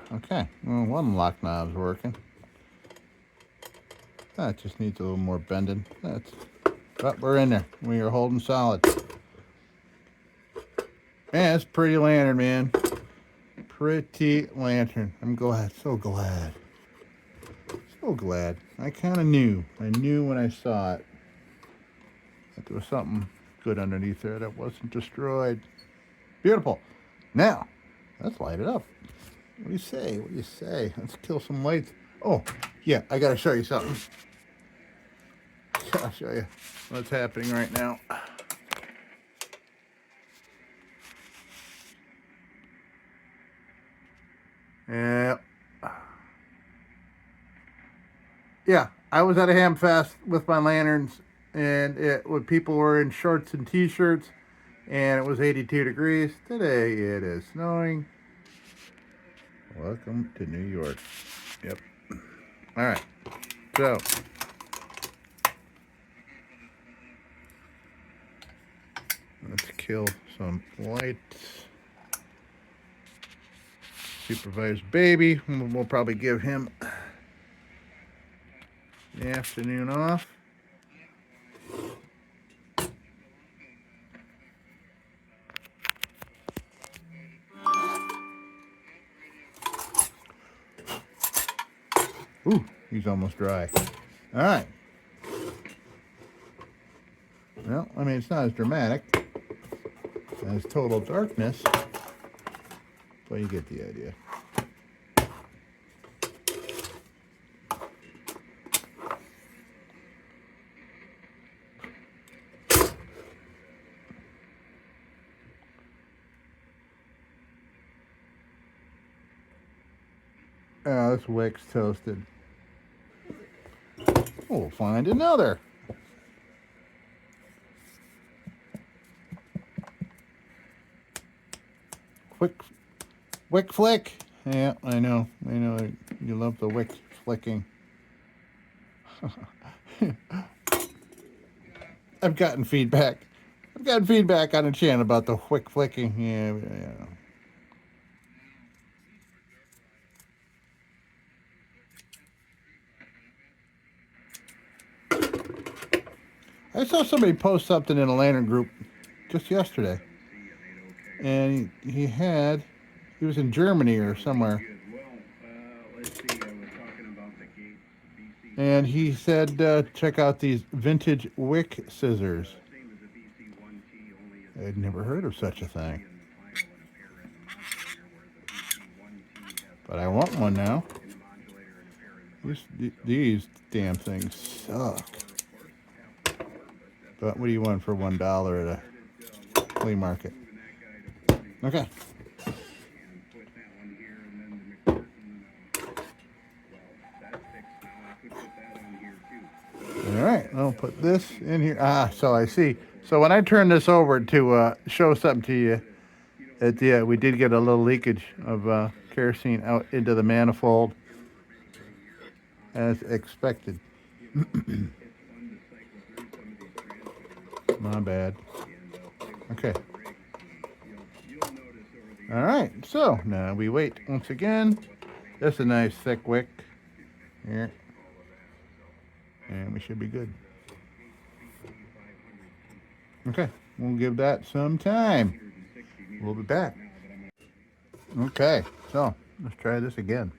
[SPEAKER 1] Okay, well, one lock knob's working. That just needs a little more bending. But we're in there. We are holding solid. Man, it's a pretty lantern, man. Pretty lantern. I'm glad. So glad. So glad. I kind of knew. I knew when I saw it that there was something good underneath there that wasn't destroyed. Beautiful. Now, let's light it up. What do you say? What do you say? Let's kill some lights. Oh, yeah, I got to show you something. I'll show you what's happening right now. Yeah, I was at a ham fest with my lanterns, and people were in shorts and t-shirts, and it was 82 degrees. Today it is snowing. Welcome to New York. Yep. All right. So let's kill some lights. Supervised baby. We'll probably give him the afternoon off. Ooh, he's almost dry. All right. Well, I mean, it's not as dramatic as total darkness, but you get the idea. Oh, this wick's toasted. We'll find another. Wick flick. Yeah, I know. You love the wick flicking. I've gotten feedback on the channel about the wick flicking. Yeah. I saw somebody post something in a lantern group just yesterday, and he was in Germany or somewhere, and he said, check out these vintage wick scissors. I'd never heard of such a thing, but I want one now. These damn things suck. But what do you want for $1 at a flea market? Okay. All right, I'll put this in here. So I see. So when I turn this over to show something to you, we did get a little leakage of kerosene out into the manifold. as expected. My bad. Okay. All right, so now we wait once again. That's a nice thick wick here, and we should be good. Okay, we'll give that some time. We'll be back. Okay, so let's try this again.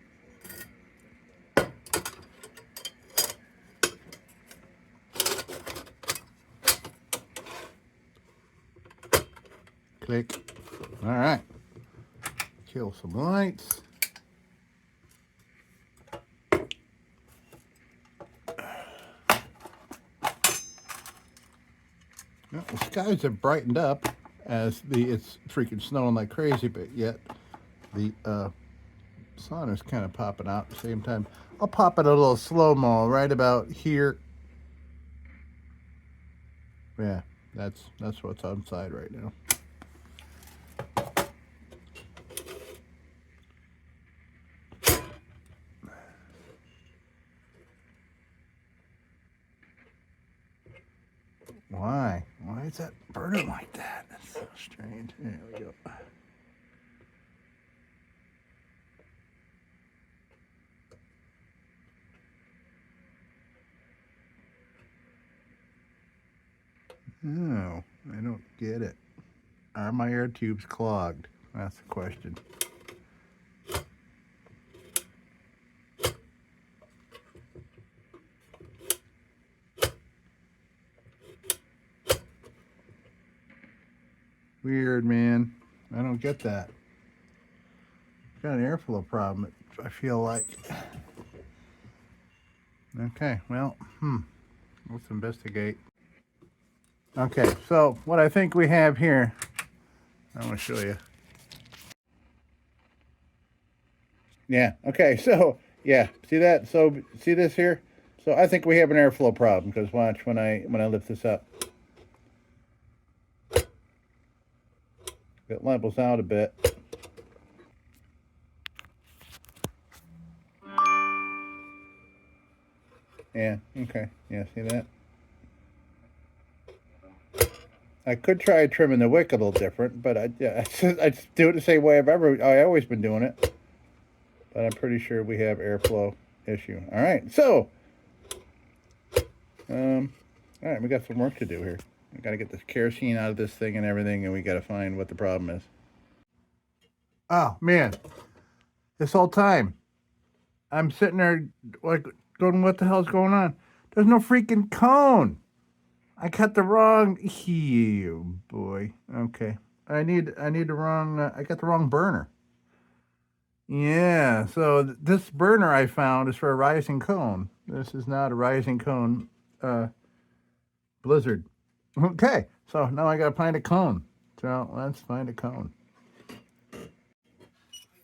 [SPEAKER 1] Click. All right. Kill some lights. Well, the skies have brightened up as it's freaking snowing like crazy, but yet the sun is kind of popping out at the same time. I'll pop it a little slow-mo right about here. Yeah, that's what's outside right now. Why? Why is that burning like that? That's so strange. There we go. No, I don't get it. Are my air tubes clogged? That's the question. Weird, man. I don't get that. Got an airflow problem, I feel like. Okay, well, let's investigate. Okay, so what I think we have here, I want to show you. Yeah, okay, so, yeah, see that? So, see this here? So I think we have an airflow problem, because watch when I lift this up. It levels out a bit. Yeah, okay, yeah, see that? I could try trimming the wick a little different, but I just do it the same way I always been doing it. But I'm pretty sure we have airflow issue. All right, so, all right, we got some work to do here. We got to get this kerosene out of this thing and everything, and we got to find what the problem is. Oh man, this whole time I'm sitting there like going, "What the hell's going on?" There's no freaking cone. I got the wrong. Oh boy. Okay. I got the wrong burner. Yeah. So this burner I found is for a rising cone. This is not a rising cone. Blizzard. Okay. So now I gotta find a cone. So let's find a cone.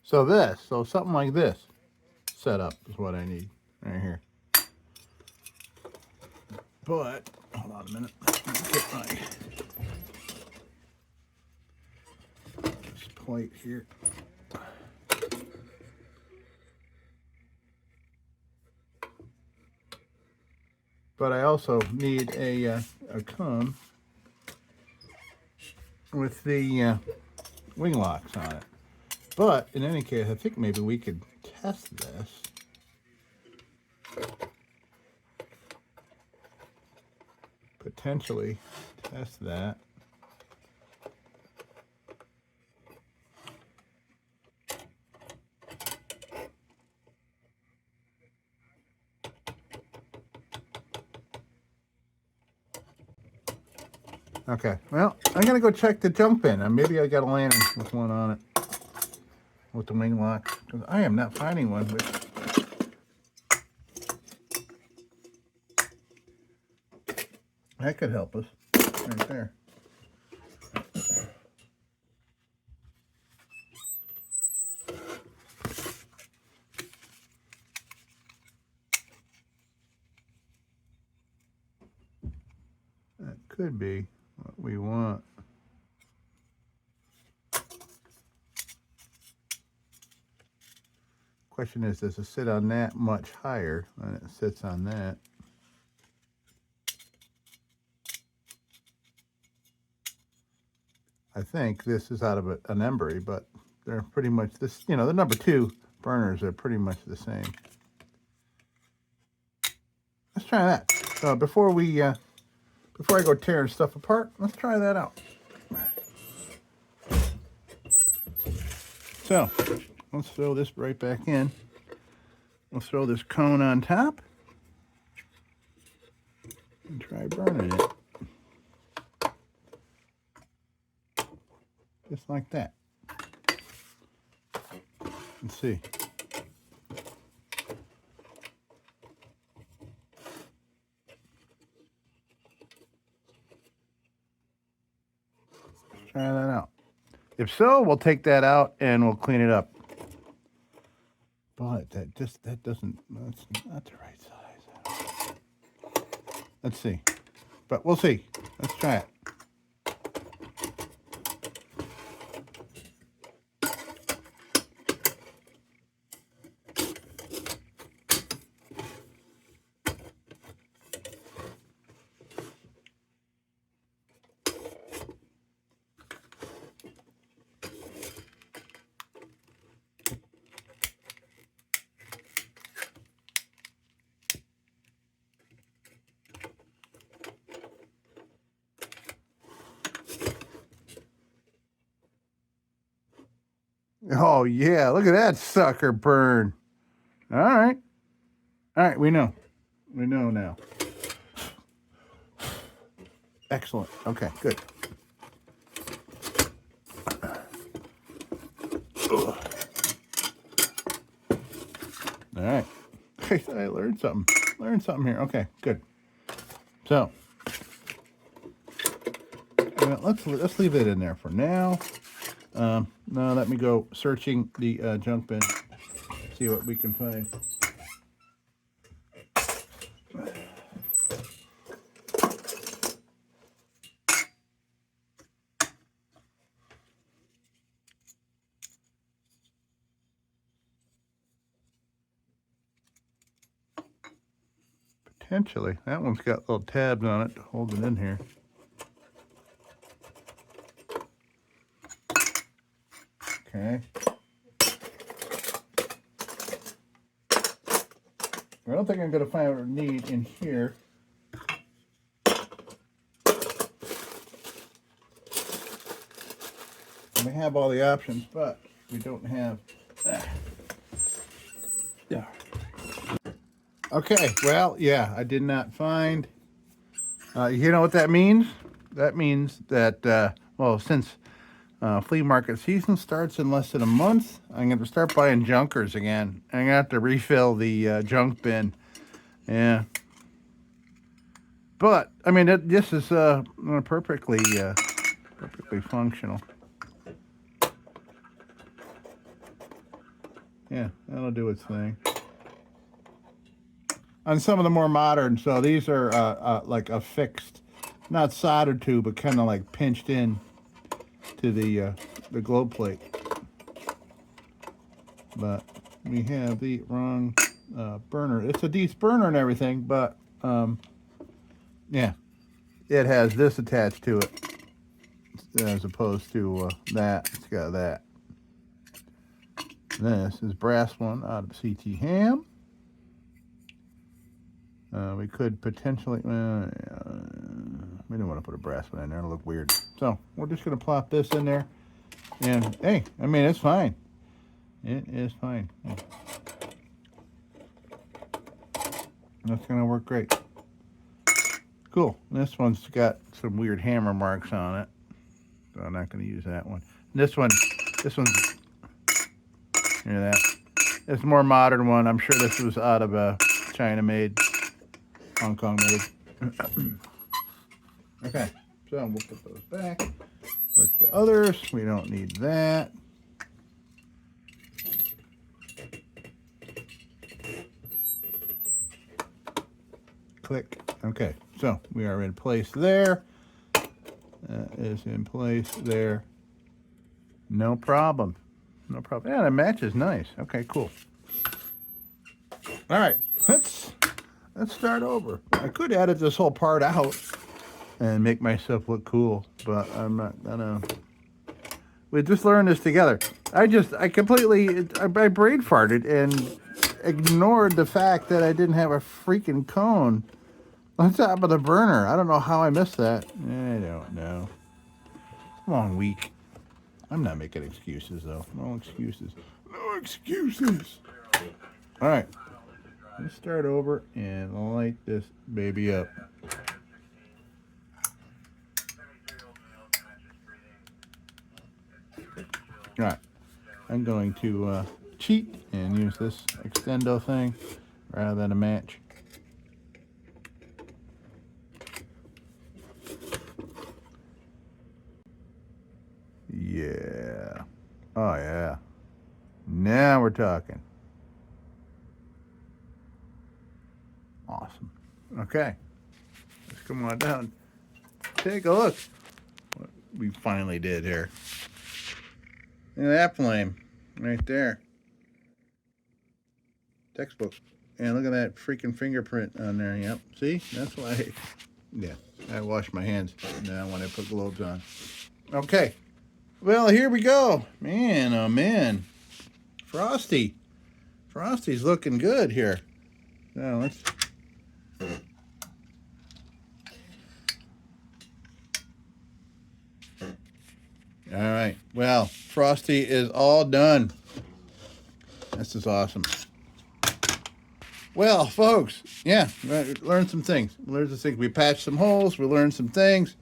[SPEAKER 1] So something like this setup is what I need right here. But hold on a minute. Let's get my this plate here. But I also need a cone with the wing locks on it. But in any case, I think maybe we could test this. Potentially test that. Okay, well, I'm gonna go check the junk bin, and maybe I got a lantern with one on it, with the wing lock, because I am not finding one. Which that could help us, right there. That could be what we want. Question is, does it sit on that much higher than it sits on that? I think this is out of an Embry, but they're pretty much this, you know, the number 2 burners are pretty much the same. Let's try that. So before I go tearing stuff apart, let's try that out. So let's throw this right back in. We'll throw this cone on top and try burning it. Just like that. Let's see. Let's try that out. If so, we'll take that out and we'll clean it up. But that doesn't, that's not the right size. Let's see. But we'll see. Let's try it. Oh, yeah. Look at that sucker burn. All right. All right. We know. We know now. Excellent. Okay, good. All right. I learned something. Learned something here. Okay, good. So, let's leave it in there for now. Now let me go searching the junk bin, see what we can find. Potentially, that one's got little tabs on it to hold it in here. Okay. I don't think I'm going to find what I need in here. We have all the options, but we don't have. Yeah. Okay. Well, yeah, I did not find. You know what that means? That means that well, since flea market season starts in less than a month, I'm going to start buying junkers again. I'm going to have to refill the junk bin. Yeah. But, I mean, this is perfectly functional. Yeah, that'll do its thing. On some of the more modern, so these are like a fixed, not soldered to, but kind of like pinched in to the globe plate. But we have the wrong burner. It's a DIETZ burner and everything, but yeah, it has this attached to it as opposed to that. It's got that. This is brass one out of CT Ham. We could potentially, we don't want to put a brass one in there, it'll look weird. So we're just going to plop this in there, and hey, I mean, it's fine. It is fine. Yeah. That's going to work great. Cool. This one's got some weird hammer marks on it, so I'm not going to use that one. This one's, hear that? It's a more modern one. I'm sure this was out of a China made. Hong Kong made. Okay, so we'll put those back with the others. We don't need that. Click. Okay, so we are in place there. That is in place there. No problem. No problem. Yeah, that matches nice. Okay, cool. All right, let's start over. I could edit this whole part out and make myself look cool, but I'm not gonna. We just learned this together. I completely, I brain farted and ignored the fact that I didn't have a freaking cone on top of the burner. I don't know how I missed that. I don't know. Long week. I'm not making excuses, though. No excuses. No excuses. All right. Let's start over and light this baby up. All right. I'm going to cheat and use this extendo thing rather than a match. Yeah. Oh, yeah. Now we're talking. Awesome. Okay. Let's come on down. Take a look. What we finally did here. Look at that flame. Right there. Textbook. And look at that freaking fingerprint on there. Yep. See? That's why. Yeah. I wash my hands now when I put gloves on. Okay. Well, here we go. Man, oh man. Frosty. Frosty's looking good here. Now let's. All right. Well, Frosty is all done. This is awesome. Well, folks, yeah, learned some things. We patched some holes. We learned some things.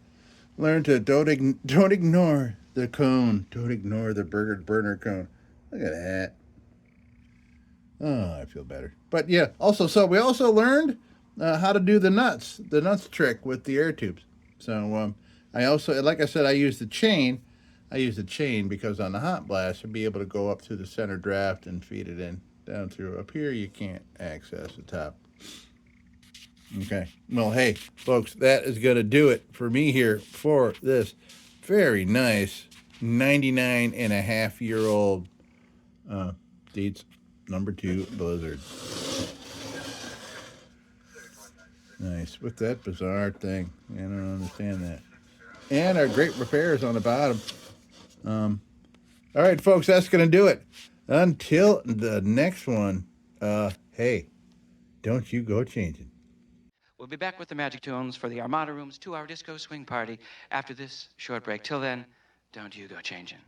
[SPEAKER 1] Learned to don't ignore the cone. Don't ignore the burner cone. Look at that. Oh, I feel better. But yeah, so we also learned how to do the nuts trick with the air tubes. So I also, like I said, I used the chain. I use the chain because on the hot blast, you'll be able to go up through the center draft and feed it in. Down through up here, you can't access the top. Okay. Well, hey, folks, that is going to do it for me here for this very nice 99.5-year-old DIETZ #2 Blizzard. Nice. With that bizarre thing. I don't understand that. And our great repairs on the bottom. All right, folks, that's going to do it. Until the next one, hey, don't you go changing.
[SPEAKER 4] We'll be back with the Magic Tunes for the Armada Room's 2-hour disco swing party after this short break. Till then, don't you go changing.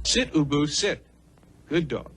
[SPEAKER 5] Sit, Ubu, sit. Good dog.